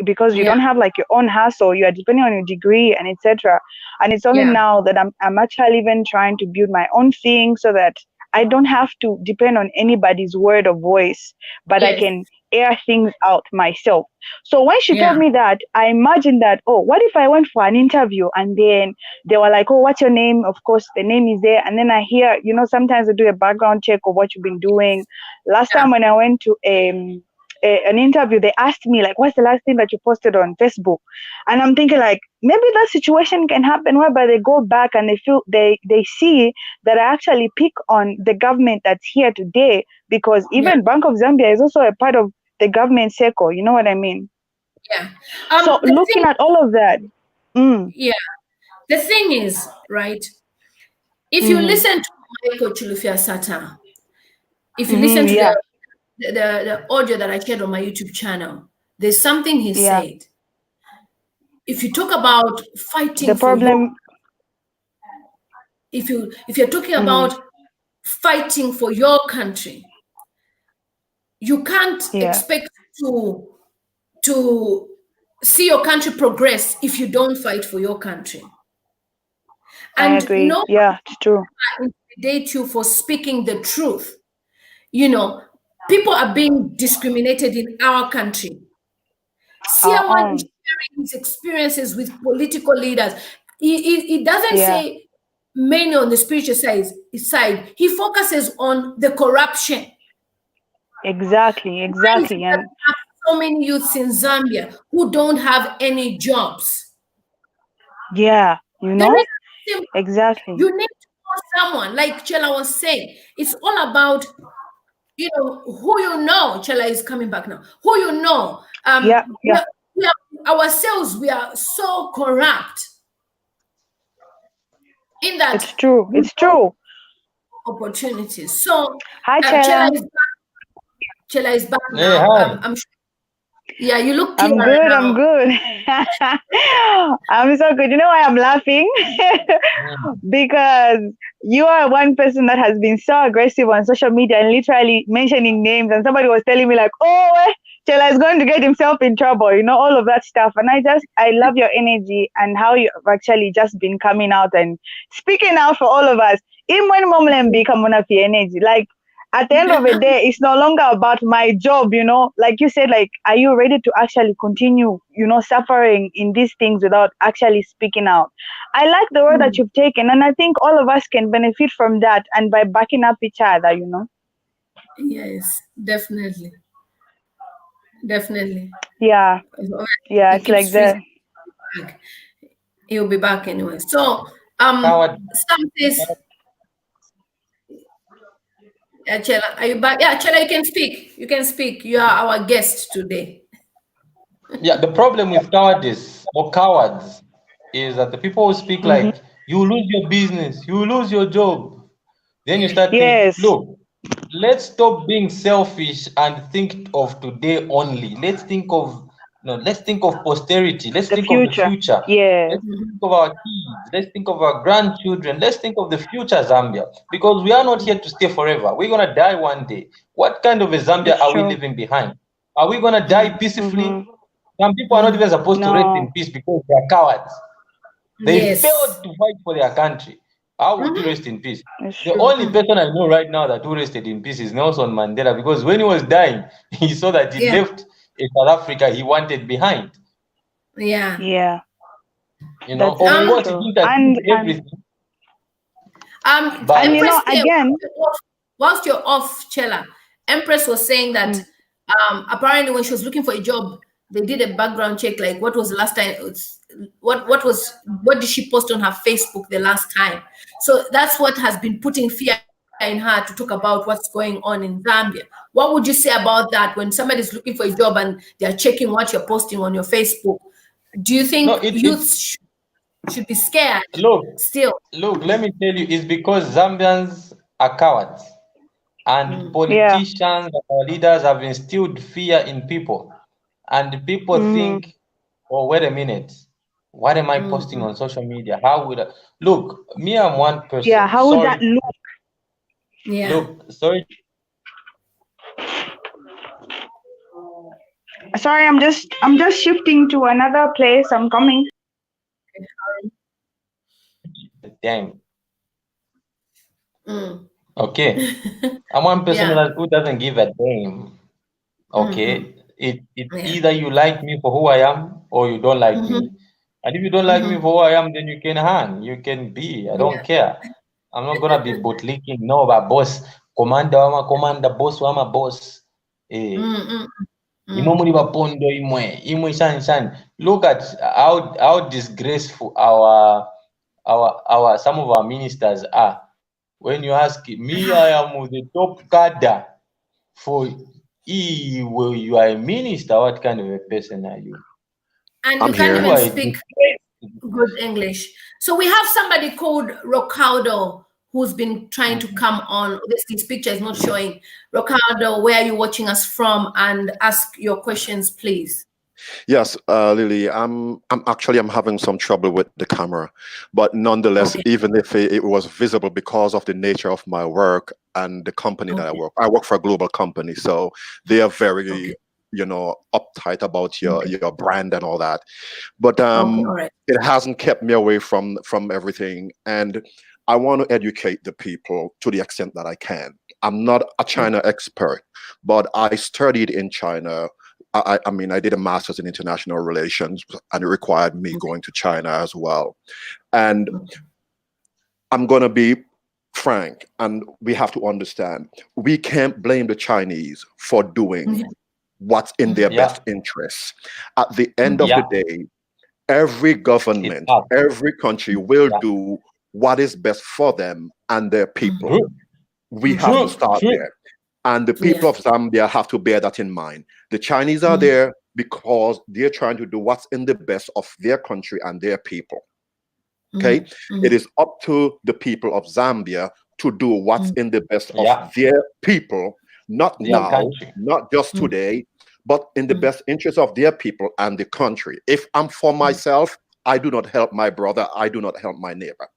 because you don't have like your own hustle, you are depending on your degree and etc. And it's only now that I'm actually even trying to build my own thing so that I don't have to depend on anybody's word or voice, but I can air things out myself. So when she told me that, I imagined that, oh, what if I went for an interview and then they were like, oh, what's your name? Of course, the name is there. And then I hear, sometimes I do a background check of what you've been doing. Last time when I went to an interview, they asked me, like, what's the last thing that you posted on Facebook? And I'm thinking, like, maybe that situation can happen whereby they go back and they feel they see that I actually pick on the government that's here today, because even Bank of Zambia is also a part of the government circle. You know what I mean? So looking at all of that. The thing is, right, if you listen to Michael Chilufya Sata, if you listen to the audio that I shared on my YouTube channel, there's something he said. If you talk about fighting the problem, if you're talking about fighting for your country, you can't expect to see your country progress if you don't fight for your country. And I agree. It's true. I intimidate you for speaking the truth. People are being discriminated in our country. CR1 is sharing his experiences with political leaders. He doesn't say mainly on the spiritual side. He focuses on the corruption. Exactly. And so many youths in Zambia who don't have any jobs. Exactly. You need to know someone, like Chela was saying. It's all about who Chela is coming back now. Who we are ourselves, we are so corrupt. In that it's true. Opportunities. So hi, Chela. Chela is back Hey, now. hi. I'm sure. Yeah, you look I'm clearer good. now. I'm good. I'm so good. You know why I'm laughing? Because you are one person that has been so aggressive on social media and literally mentioning names. And somebody was telling me like, oh, Chela is going to get himself in trouble, all of that stuff. And I love your energy and how you've actually just been coming out and speaking out for all of us. Even when moment become one of your energy, like, at the end of the day, it's no longer about my job, like you said, like, are you ready to actually continue, suffering in these things without actually speaking out? I like the word that you've taken, and I think all of us can benefit from that, and by backing up each other, Yes, definitely. Yeah, it's like that. He'll be back anyway. So, Chela, are you back? Yeah, Chela, you can speak. You are our guest today. The problem with cowardice or cowards is that the people who speak like, you lose your business, you lose your job. Then you start thinking, look, let's stop being selfish and think of today only. Let's think of posterity. Let's think of the future. Let's think of our kids. Let's think of our grandchildren. Let's think of the future Zambia. Because we are not here to stay forever. We're gonna die one day. What kind of a Zambia are we leaving behind? Are we gonna die peacefully? Some people are not even supposed to rest in peace because they are cowards. They failed to fight for their country. How would you rest in peace? The only person I know right now that who rested in peace is Nelson Mandela, because when he was dying, he saw that he left a South Africa he wanted behind. Yeah. You know, of course, he didn't achieve everything. But you know, again, whilst you're off, Chela, Empress was saying that apparently when she was looking for a job, they did a background check. Like, what was the last time? What did she post on her Facebook the last time? So that's what has been putting fear in her to talk about what's going on in Zambia. What would you say about that when somebody's looking for a job and they're checking what you're posting on your Facebook? Do you think youths should be scared? Look, let me tell you, it's because Zambians are cowards, and politicians and our leaders have instilled fear in people, and people think, oh, wait a minute, what am I posting on social media? How would I look? Me, I'm one person. Yeah, how would that look? Yeah. Look, sorry. Sorry, I'm just shifting to another place. I'm coming. Damn. Okay. I'm one person who doesn't give a damn. Okay. It's either you like me for who I am or you don't like me. And if you don't like me for who I am, then you can hang. You can be. I don't care. I'm not gonna be bootlicking. No, but boss, commander, boss, boss. Look at how disgraceful our some of our ministers are. When you ask me, I am the top cadre for well, you are a minister. What kind of a person are you? And you can't even speak good English. So we have somebody called Rocaldo who's been trying to come on. This picture is not showing. Rocaldo, where are you watching us from? And ask your questions, please. Yes, Lily, I'm having some trouble with the camera, but nonetheless, even if it was visible because of the nature of my work and the company that I work for a global company, so they are very, you know, uptight about your brand and all that. But it hasn't kept me away from everything, and I want to educate the people to the extent that I can. I'm not a China expert, but I studied in China. I mean, I did a master's in international relations, and it required me going to China as well. And I'm going to be frank, and we have to understand, we can't blame the Chinese for doing what's in their best interests. At the end of the day, every government, every country will do what is best for them and their people. We have to start there. And the people of Zambia have to bear that in mind. The Chinese are there because they're trying to do what's in the best of their country and their people. Okay? It is up to the people of Zambia to do what's in the best of their people, not now, not just today, but in the best interest of their people and the country. If I'm for myself, I do not help my brother, I do not help my neighbor.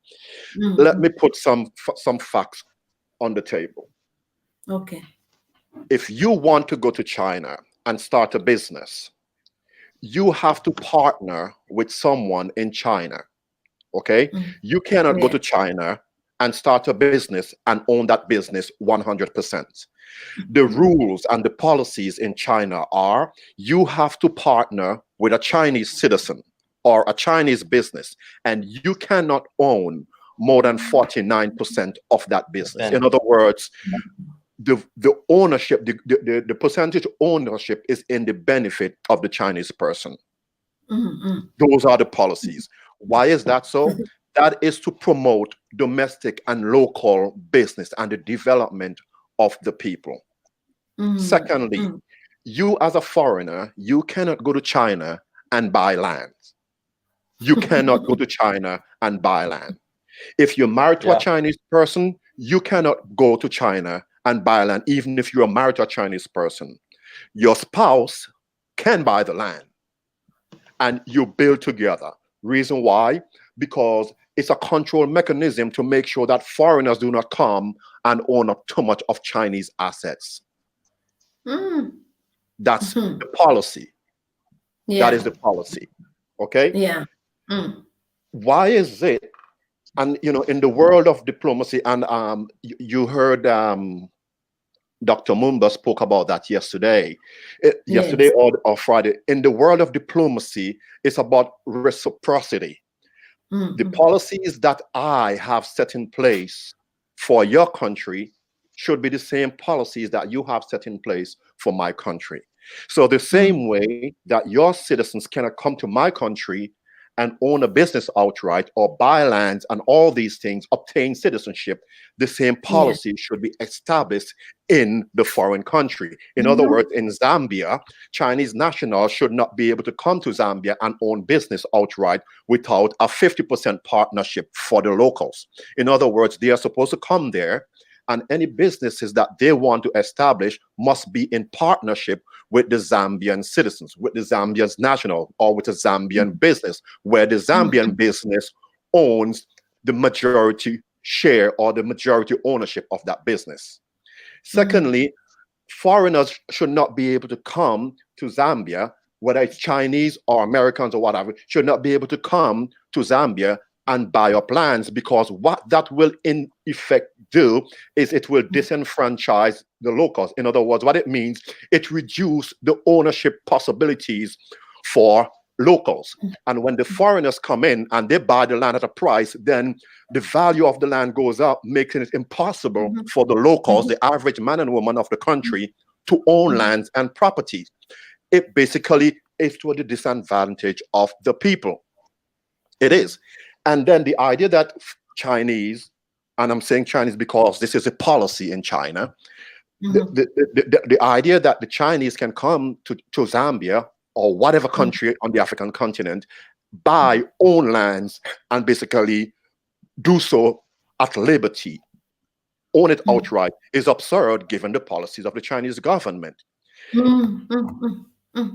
Let me put some facts on the table. Okay. If you want to go to China and start a business, you have to partner with someone in China. Okay? You cannot go to China and start a business and own that business 100%. The rules and the policies in China are you have to partner with a Chinese citizen or a Chinese business, and you cannot own more than 49% of that business. In other words, the ownership, the percentage ownership is in the benefit of the Chinese person. Those are the policies. Why is that so? That is to promote domestic and local business and the development of the people. Secondly, you as a foreigner, you cannot go to China and buy land. You cannot go to China and buy land. If you're married to a Chinese person, you cannot go to China and buy land, even if you're married to a Chinese person. Your spouse can buy the land and you build together. Reason why? Because it's a control mechanism to make sure that foreigners do not come and own up too much of Chinese assets. That's the policy. Yeah. That is the policy. Okay? Yeah. Why is it? And in the world of diplomacy, and you heard Dr. Mumba spoke about that yesterday. Yesterday or Friday. In the world of diplomacy, it's about reciprocity. The policies that I have set in place for your country should be the same policies that you have set in place for my country. So the same way that your citizens cannot come to my country and own a business outright or buy lands and all these things, obtain citizenship, the same policy should be established in the foreign country. In other words, in Zambia, Chinese nationals should not be able to come to Zambia and own business outright without a 50% partnership for the locals. In other words, they are supposed to come there, and any businesses that they want to establish must be in partnership with the Zambian citizens, with the Zambian national, or with a Zambian business, where the Zambian business owns the majority share or the majority ownership of that business. Secondly, foreigners should not be able to come to Zambia, whether it's Chinese or Americans or whatever, should not be able to come to Zambia and buy up lands, because what that will in effect do is it will disenfranchise the locals. In other words, what it means, it reduces the ownership possibilities for locals. And when the foreigners come in and they buy the land at a price, then the value of the land goes up, making it impossible for the locals, the average man and woman of the country, to own lands and properties. It basically is to the disadvantage of the people. It is. And then the idea that Chinese, and I'm saying Chinese because this is a policy in China, the idea that the Chinese can come to Zambia or whatever country on the African continent, buy, own lands, and basically do so at liberty, own it outright, is absurd given the policies of the Chinese government.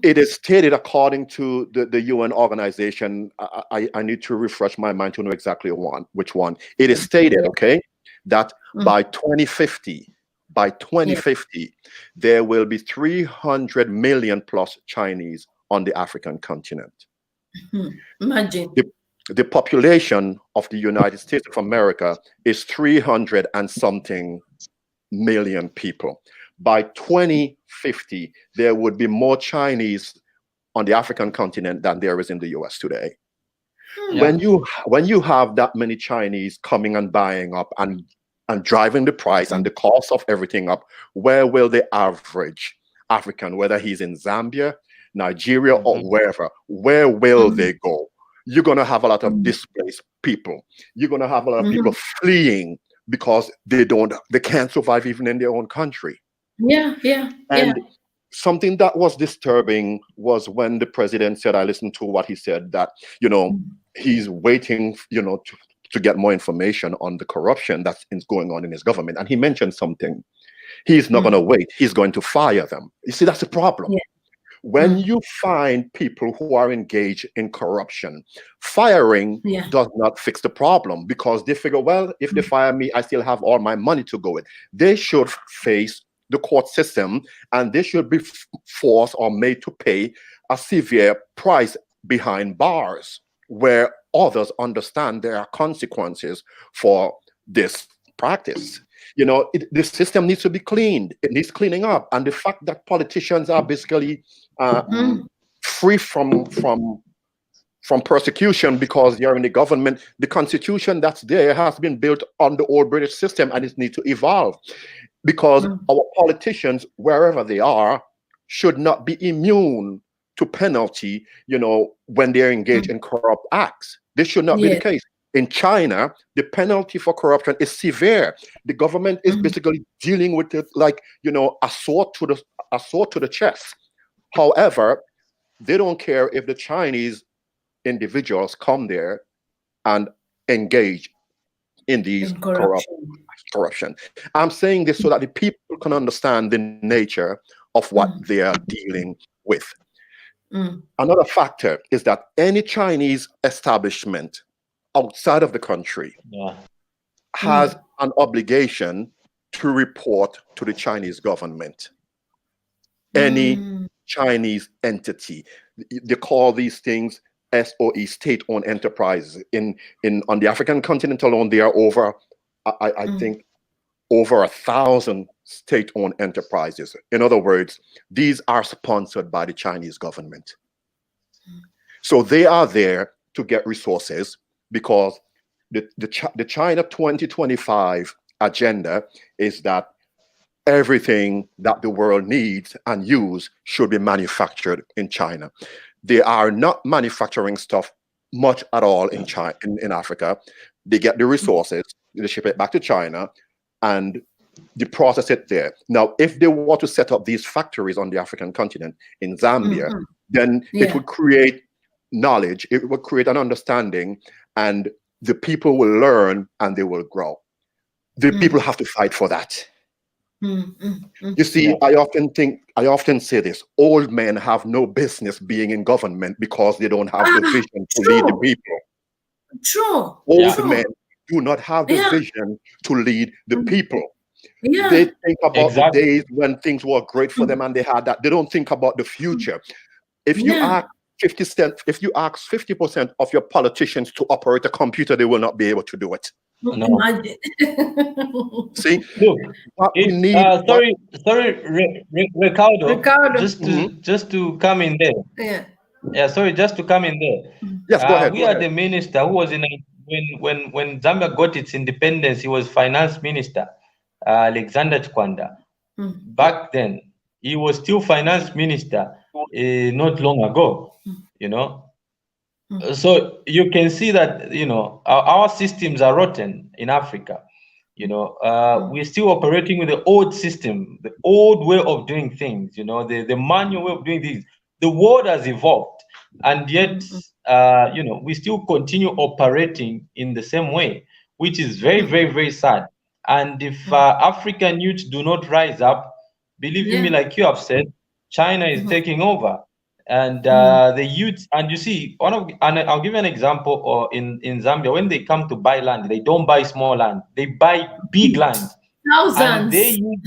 It is stated, according to the UN organization, I need to refresh my mind to know exactly which one. It is stated, okay, that by 2050, there will be 300 million plus Chinese on the African continent. Imagine. The population of the United States of America is 300 and something million people. By 2050, there would be more Chinese on the African continent than there is in the US today. When you have that many Chinese coming and buying up and driving the price and the cost of everything up, where will the average African, whether he's in Zambia, Nigeria, or wherever, where will they go? You're going to have a lot of displaced people. You're going to have a lot of people fleeing because they can't survive even in their own country. And something that was disturbing was when the president said, I listened to what he said, that, he's waiting, to get more information on the corruption that's going on in his government. And he mentioned something. He's not going to wait. He's going to fire them. You see, that's the problem. When you find people who are engaged in corruption, firing does not fix the problem, because they figure, well, if they fire me, I still have all my money to go with. They should face the court system, and they should be forced or made to pay a severe price behind bars, where others understand there are consequences for this practice. The system needs to be cleaned. It needs cleaning up. And the fact that politicians are basically free from persecution because they're in the government, the constitution that's there has been built on the old British system, and it needs to evolve. Because our politicians, wherever they are, should not be immune to penalty, when they're engaged in corrupt acts. This should not be the case. In China, the penalty for corruption is severe. The government is basically dealing with it like, a sword to the chest. However, they don't care if the Chinese individuals come there and engage in these corruption. I'm saying this so that the people can understand the nature of what they are dealing with. Another factor is that any Chinese establishment outside of the country has an obligation to report to the Chinese government. Any Chinese entity. They call these things SOE, state-owned enterprises. On the African continent alone, there are over, I think, over 1,000 state-owned enterprises. In other words, these are sponsored by the Chinese government. So they are there to get resources, because the China 2025 agenda is that everything that the world needs and use should be manufactured in China. They are not manufacturing stuff much at all in China, in Africa. They get the resources, they ship it back to China, and they process it there. Now, if they want to set up these factories on the African continent in Zambia, then it would create knowledge, it would create an understanding, and the people will learn and they will grow. The people have to fight for that. You see, I often say this: old men have no business being in government because they don't have the vision to lead the people. True. Old men do not have the vision to lead the people. They think about the days when things were great for them and they had that. They don't think about the future. If you ask 50% of your politicians to operate a computer, they will not be able to do it. No. See, look, what we need. Ricardo. Just to come in there. Just to come in there. Yes, go ahead. We had the minister who was in when Zambia got its independence. He was finance minister, Alexander Chikwanda. Back then, he was still finance minister. Not long ago, you know. So you can see that, you know, our systems are rotten in Africa. You know, we're still operating with the old system, the old way of doing things, you know, the manual way of doing things. The world has evolved, and yet, you know, we still continue operating in the same way, which is very, very, very sad. And if African youths do not rise up, believe me, like you have said, China is taking over. And the youth, and you see, and I'll give you an example. In Zambia, when they come to buy land, they don't buy small land; they buy big land. Thousands. And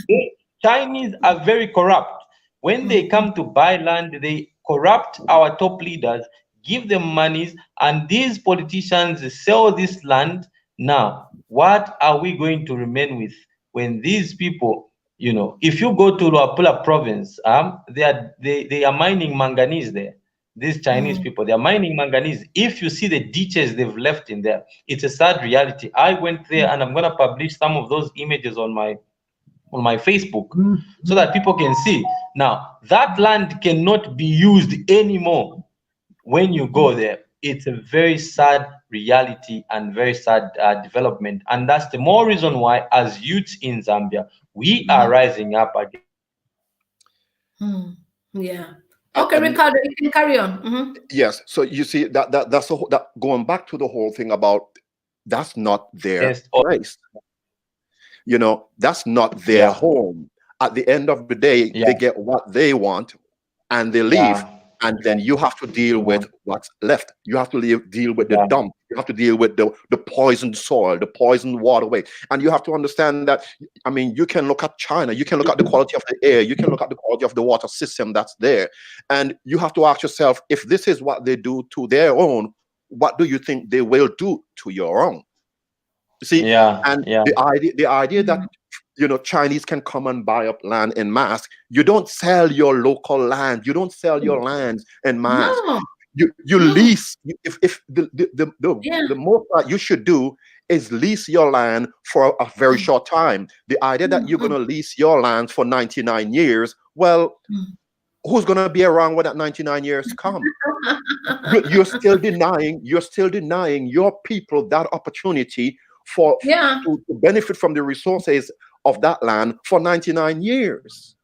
Chinese are very corrupt. When they come to buy land, they corrupt our top leaders, give them monies, and these politicians sell this land. Now, what are we going to remain with when these people? You know, if you go to Luapula province, they are mining manganese there. These Chinese people, they are mining manganese. If you see the ditches they've left in there, it's a sad reality. I went there, and I'm going to publish some of those images on my Facebook so that people can see. Now, that land cannot be used anymore when you go there. It's a very sad reality and very sad development. And that's the more reason why, as youths in Zambia, we are rising up again. Yeah. Okay, Ricardo, you can carry on. Yes. So you see that's going back to the whole thing about that's not their place. You know, that's not their home. At the end of the day, they get what they want and they leave. And then you have to deal with what's left. You have to deal with the dump. You have to deal with the poisoned soil, the poisoned waterway. And you have to understand that, I mean, you can look at China, you can look at the quality of the air, you can look at the quality of the water system that's there. And you have to ask yourself, if this is what they do to their own, what do you think they will do to your own? You see? The idea that, you know, Chinese can come and buy up land in mass. You don't sell your local land. You don't sell your lands in mass. No. You lease. If the most that you should do is lease your land for a very short time. The idea that you're going to lease your land for 99 years, well, who's going to be around when that 99 years come? You're still denying your people that opportunity to benefit from the resources of that land for 99 years.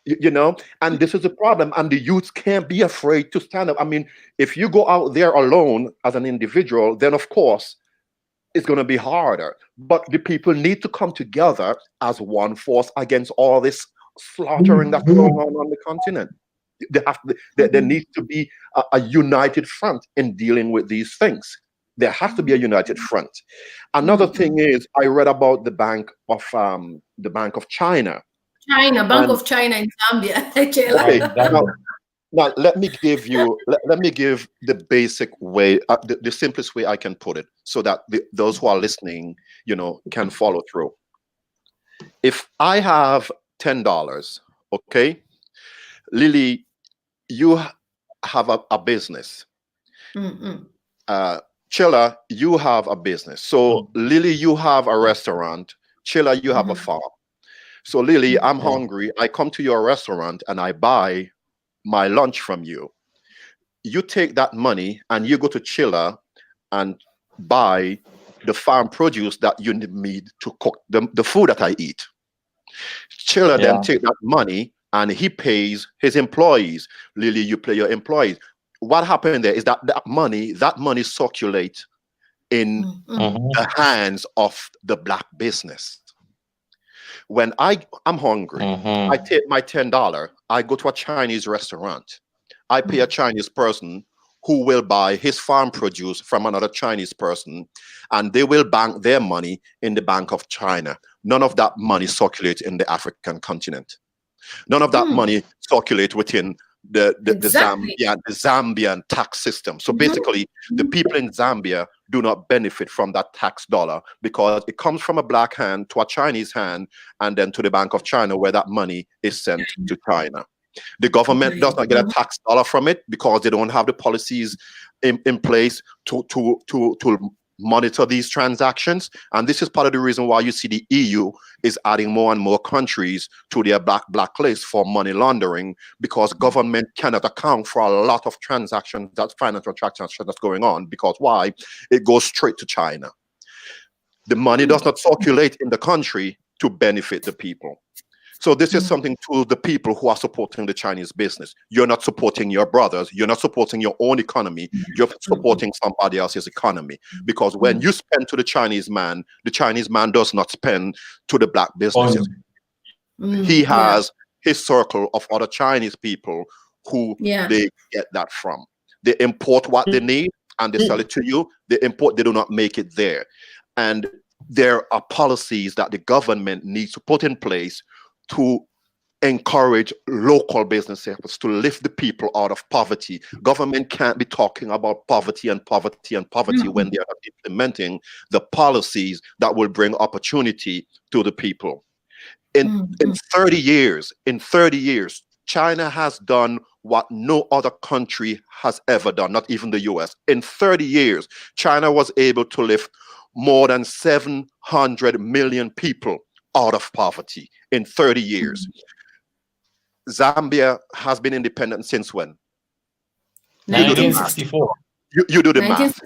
You know, and this is a problem, and the youth can't be afraid to stand up. I mean, if you go out there alone as an individual, then of course it's going to be harder. But the people need to come together as one force against all this slaughtering that's going on the continent. There needs to be a united front in dealing with these things. There has to be a united front. Another thing is, I read about the Bank of China. China, Bank of China in Zambia. Okay, now let me give you, let me give the basic way, the simplest way I can put it, so that those who are listening, can follow through. If I have $10, okay, Lily, you have a business. Chela, you have a business. So Lily, you have a restaurant. Chela, you have a farm. So Lily, I'm hungry. I come to your restaurant and I buy my lunch from you. You take that money and you go to Chela and buy the farm produce that you need to cook the food that I eat. Chela then take that money and he pays his employees. Lily, you pay your employees. What happened there is that money circulates in the hands of the black business. When I'm hungry, I take my $10, I go to a Chinese restaurant. I pay a Chinese person who will buy his farm produce from another Chinese person, and they will bank their money in the Bank of China. None of that money circulates in the African continent. None of that money circulates within the Zambian tax system. So basically, the people in Zambia do not benefit from that tax dollar because it comes from a black hand to a Chinese hand and then to the Bank of China, where that money is sent to China. The government does not get a tax dollar from it because they don't have the policies in place to monitor these transactions. And this is part of the reason why you see the EU is adding more and more countries to their blacklist for money laundering, because government cannot account for a lot of transactions, that's financial transactions that's going on, because why? It goes straight to China. The money does not circulate in the country to benefit the people. So this is something to the people who are supporting the Chinese business. You're not supporting your brothers. You're not supporting your own economy. You're supporting somebody else's economy. Because when you spend to the Chinese man does not spend to the black businesses. He has his circle of other Chinese people who they get that from. They import what they need and they sell it to you. They do not make it there. And there are policies that the government needs to put in place to encourage local business efforts to lift the people out of poverty. Government can't be talking about poverty when they are implementing the policies that will bring opportunity to the people. In 30 years, China has done what no other country has ever done, not even the US. In 30 years, China was able to lift more than 700 million people out of poverty in 30 years. Zambia has been independent since when? 1964. You do the math.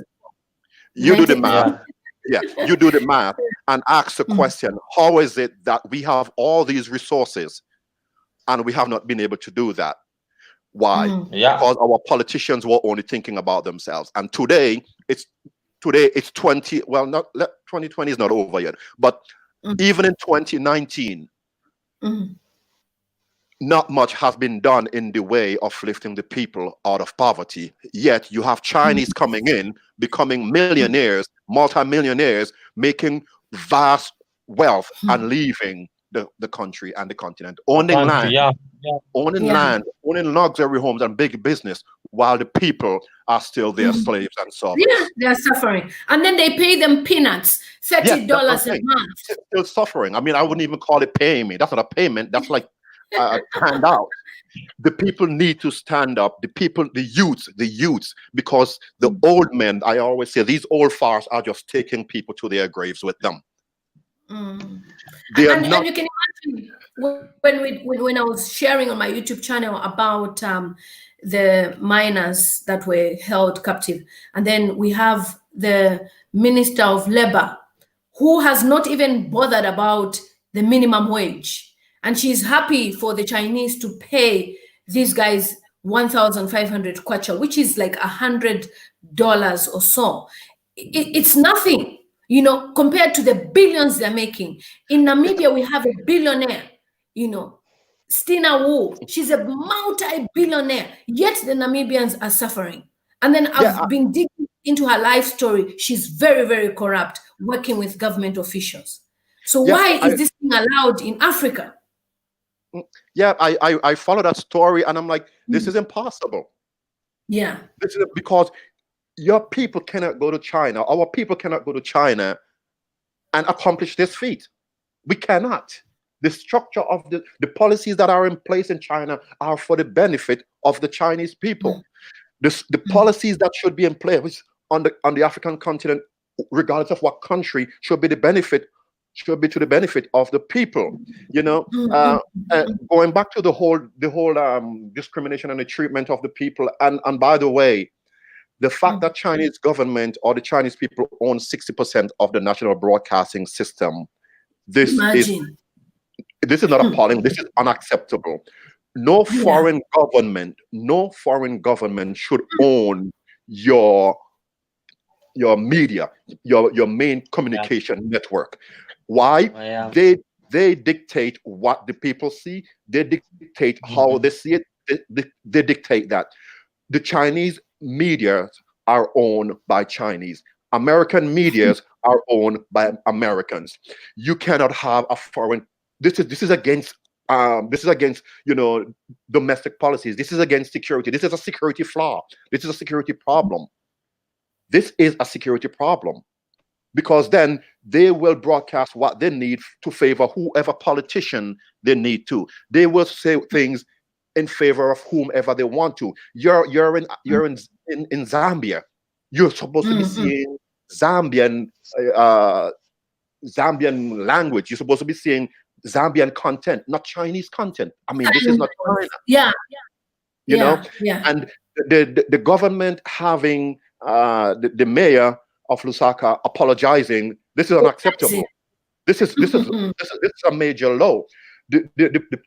You do the math. Yeah, you do the math and ask the question, how is it that we have all these resources and we have not been able to do that? Why? Because our politicians were only thinking about themselves. And today it's 20, well, 2020 is not over yet, but even in 2019, not much has been done in the way of lifting the people out of poverty. Yet you have Chinese coming in, becoming millionaires, multimillionaires, making vast wealth and leaving the country and the continent, owning land, owning luxury homes and big business, while the people are still their slaves and servants. Yeah, they're suffering. And then they pay them peanuts, $30 a month. Still suffering. I mean, I wouldn't even call it paying me. That's not a payment. That's like a handout. The people need to stand up. The youths, because the old men, I always say, these old farts are just taking people to their graves with them. And you can imagine when I was sharing on my YouTube channel about the miners that were held captive, and then we have the Minister of Labor who has not even bothered about the minimum wage, and she's happy for the Chinese to pay these guys 1,500 kwacha, which is like $100 or so. It's nothing, compared to the billions they're making. In Namibia, we have a billionaire, Stina Wu. She's a multi-billionaire, yet the Namibians are suffering. And then I've been digging into her life story. She's very, very corrupt, working with government officials. So why is this being allowed in Africa? Yeah, I follow that story, and I'm like, this is impossible. Yeah. This is because your people cannot go to China. Our people cannot go to China and accomplish this feat. We cannot. The structure of the policies that are in place in China are for the benefit of the Chinese people. The policies that should be in place on the African continent, regardless of what country, should be to the benefit of the people. You know, going back to the whole discrimination and the treatment of the people. And by the way, the fact that Chinese government or the Chinese people own 60% of the national broadcasting system, this is not appalling. This is unacceptable. No foreign government should own your media, your main communication network. Why? They dictate what the people see. They dictate how they see it. They dictate that. The Chinese media are owned by Chinese. American medias are owned by Americans. You cannot have a foreign. This is against domestic policies. This is against security. This is a security flaw. This is a security problem. This is a security problem, because then they will broadcast what they need to favor whoever politician they need to. They will say things in favor of whomever they want to. You're in Zambia. You're supposed to be seeing Zambian language. You're supposed to be seeing Zambian content, not Chinese content. I mean, this is not China. You know. And the government having the mayor of Lusaka apologizing, this is unacceptable. This is a major low. The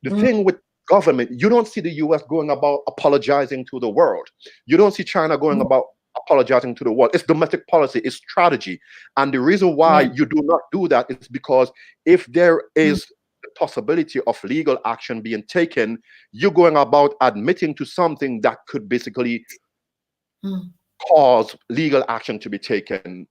thing with government, you don't see the US going about apologizing to the world. You don't see China going about apologizing to the world. It's domestic policy, it's strategy. And the reason why you do not do that is because if there is the possibility of legal action being taken, you're going about admitting to something that could basically cause legal action to be taken.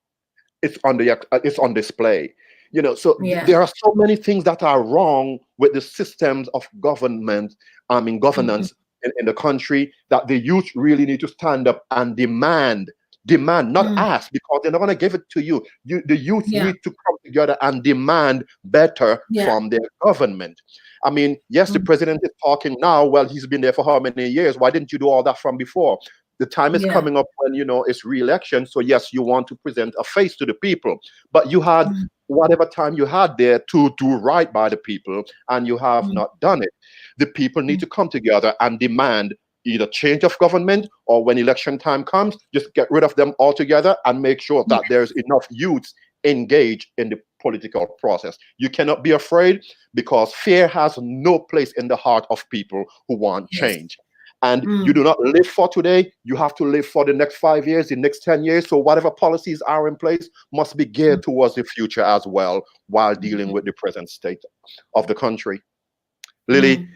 It's on display. You know, so there are so many things that are wrong with the systems of governance in the country, that the youth really need to stand up and demand, not ask, because they're not going to give it to you. The youth need to come together and demand better from their government. I mean, yes, the president is talking now. Well, he's been there for how many years? Why didn't you do all that from before? The time is coming up when, it's re-election. So yes, you want to present a face to the people, but you had whatever time you had there to do right by the people, and you have not done it. The people need to come together and demand either change of government, or when election time comes, just get rid of them altogether and make sure that there's enough youths engaged in the political process. You cannot be afraid, because fear has no place in the heart of people who want change. And you do not live for today, you have to live for the next 5 years, the next 10 years. So whatever policies are in place must be geared towards the future as well, while dealing with the present state of the country. Lily,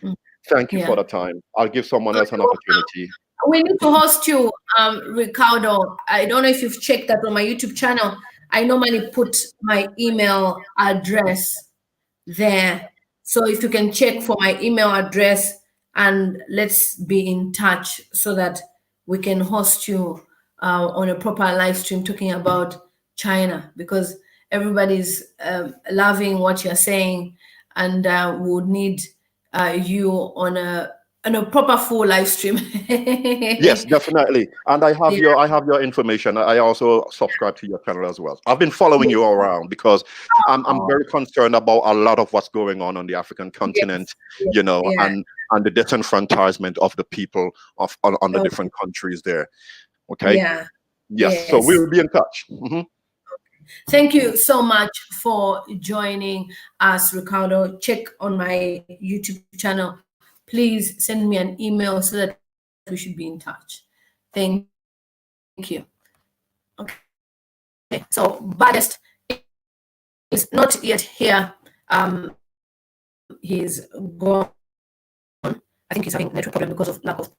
thank you for the time. I'll give someone else an opportunity. We need to host you, Ricardo. I don't know if you've checked that on my YouTube channel. I normally put my email address there. So if you can check for my email address, and let's be in touch so that we can host you on a proper live stream talking about China, because everybody's loving what you're saying, and we would need you on a proper full live stream. Yes, definitely. And I have your information. I also subscribe to your channel as well. I've been following you around because I'm very concerned about a lot of what's going on the African continent, and the disenfranchisement of the people on the different countries there. Okay. Yes. So we'll be in touch. Thank you so much for joining us, Ricardo. Check on my YouTube channel. Please send me an email so that we should be in touch. Thank you. Okay. So Baddest is not yet here. He's gone. I think he's having a network problem because of lack of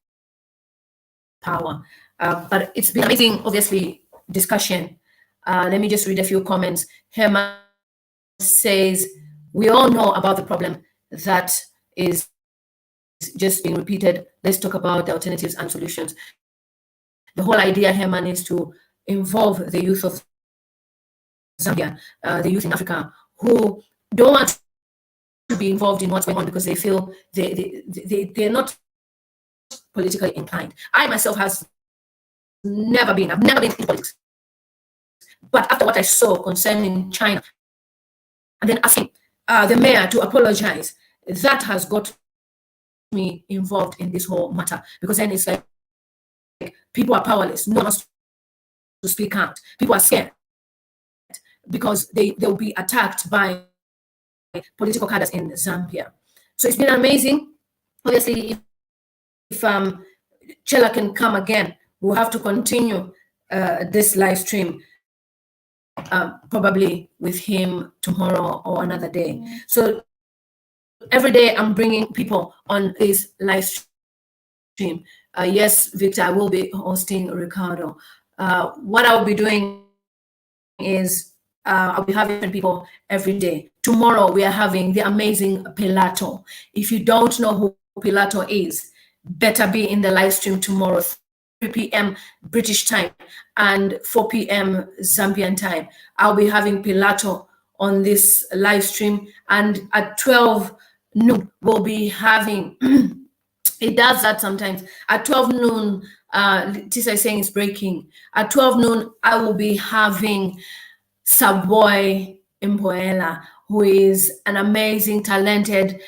power. But it's been amazing, obviously, discussion. Let me just read a few comments. Herman says, we all know about the problem that is just being repeated. Let's talk about the alternatives and solutions. The whole idea here, man, is to involve the youth of Zambia, the youth in Africa, who don't want to be involved in what's going on because they feel they're not politically inclined. I myself I've never been into politics. But after what I saw concerning China, and then asking the mayor to apologize, that has got me involved in this whole matter, because then it's like people are powerless, no one wants to speak out. People are scared because they'll be attacked by political cadres in Zambia. So it's been amazing. Obviously, if Chela can come again, we'll have to continue this live stream, probably with him tomorrow or another day. So every day I'm bringing people on this live stream. Yes, Victor, I will be hosting Ricardo. What I'll be doing is I'll be having people every day. Tomorrow we are having the amazing Pilato. If you don't know who Pilato is, better be in the live stream tomorrow, 3 p.m. British time and 4 p.m. Zambian time. I'll be having Pilato on this live stream, and at 12 noon we'll be having it does that sometimes. At 12 noon, Tisa is saying it's breaking. At 12 noon, I will be having Saboy Mpoela, who is an amazing, talented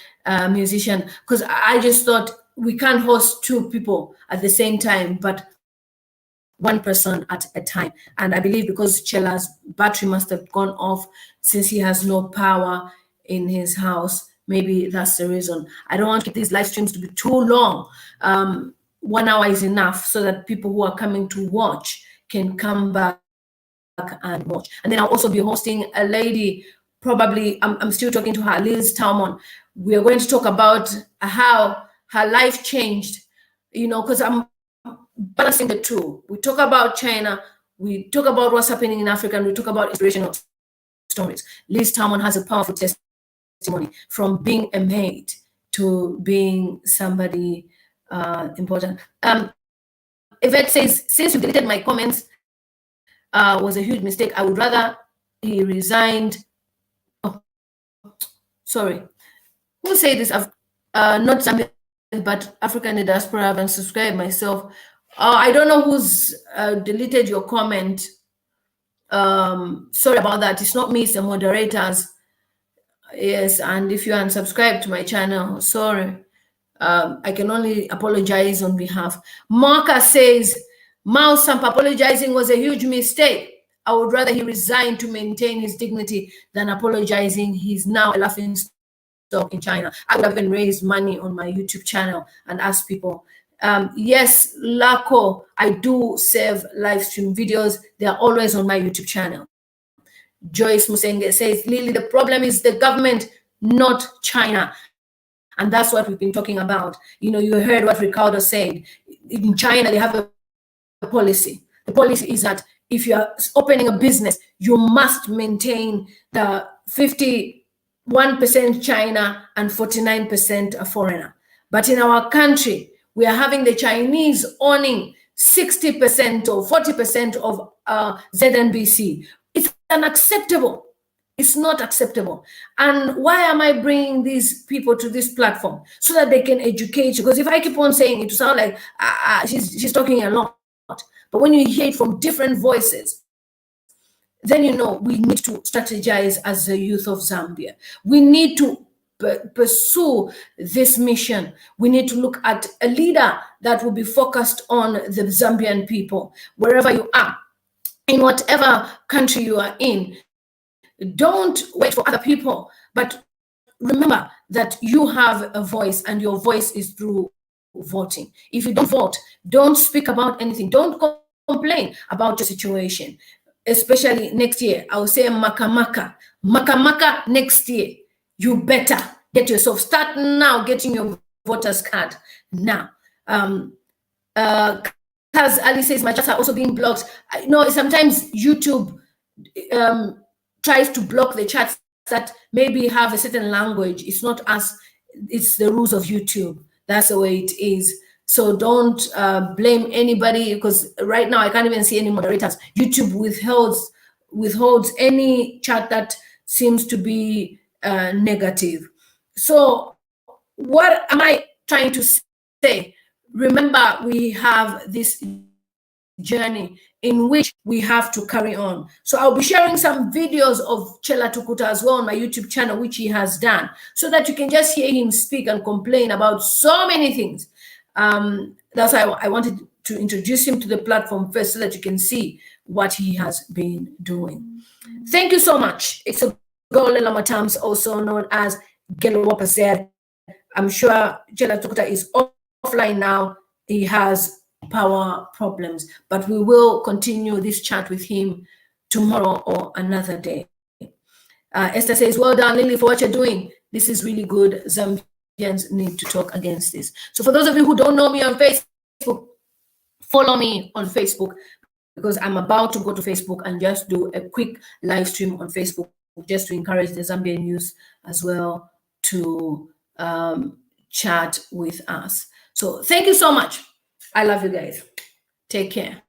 musician. Because I just thought we can't host two people at the same time, but one person at a time. And I believe because Chellah's battery must have gone off since he has no power in his house. Maybe that's the reason. I don't want to keep these live streams to be too long. 1 hour is enough so that people who are coming to watch can come back and watch. And then I'll also be hosting a lady, probably, I'm still talking to her, Liz Talmon. We are going to talk about how her life changed, you know, because I'm balancing the two. We talk about China, we talk about what's happening in Africa, and we talk about inspirational stories. Liz Talmon has a powerful testimony from being a maid to being somebody important. Yvette says, since you deleted my comments, was a huge mistake. I would rather he resigned. Oh, sorry. Who said this? I've not Zambia, but African diaspora. I haven't subscribed myself. I don't know who's deleted your comment. Sorry about that. It's not me, it's the moderators. Yes, and if you unsubscribe to my channel, sorry. I can only apologize on behalf. Marcus says, Mao Sampa apologizing was a huge mistake. I would rather he resign to maintain his dignity than apologizing. He's now a laughing stock in China. I would have even raised money on my YouTube channel and asked people. Yes, Lako, I do save live stream videos. They are always on my YouTube channel. Joyce Musenge says, Lily, the problem is the government, not China. And that's what we've been talking about. You know, you heard what Ricardo said. In China, they have a policy. The policy is that if you're opening a business, you must maintain the 51% China and 49% a foreigner. But in our country, we are having the Chinese owning 60% or 40% of ZNBC. It's unacceptable. It's not acceptable. And why am I bringing these people to this platform? So that they can educate you. Because if I keep on saying it, to sound like she's talking a lot. But when you hear it from different voices, then you know we need to strategize as the youth of Zambia. We need to pursue this mission. We need to look at a leader that will be focused on the Zambian people, wherever you are, in whatever country you are in. Don't wait for other people, but remember that you have a voice, and your voice is through voting. If you don't vote, don't speak about anything. Don't complain about your situation, especially next year. I will say makamaka next year. You better get yourself, start now getting your voter's card now. Because Ali says my chats are also being blocked. I know sometimes YouTube tries to block the chats that maybe have a certain language. It's not us, it's the rules of YouTube That's the way it is. So don't blame anybody, because right now I can't even see any moderators. YouTube withholds any chat that seems to be negative. So what am I trying to say? Remember, we have this journey in which we have to carry on. So I'll be sharing some videos of Chela TUKUTA as well on my YouTube channel, which he has done, so that you can just hear him speak and complain about so many things. That's why I wanted to introduce him to the platform first, so that you can see what he has been doing. Thank you so much. It's a Golela Matams, also known as Gelwapa said. I'm sure Chela TUKUTA is offline now. He has power problems, but we will continue this chat with him tomorrow or another day. Esther says, well done, Lily, for what you're doing. This is really good. Zambians need to talk against this. So for those of you who don't know me on Facebook, follow me on Facebook, because I'm about to go to Facebook and just do a quick live stream on Facebook, just to encourage the Zambian youth as well to chat with us. So thank you so much. I love you guys. Take care.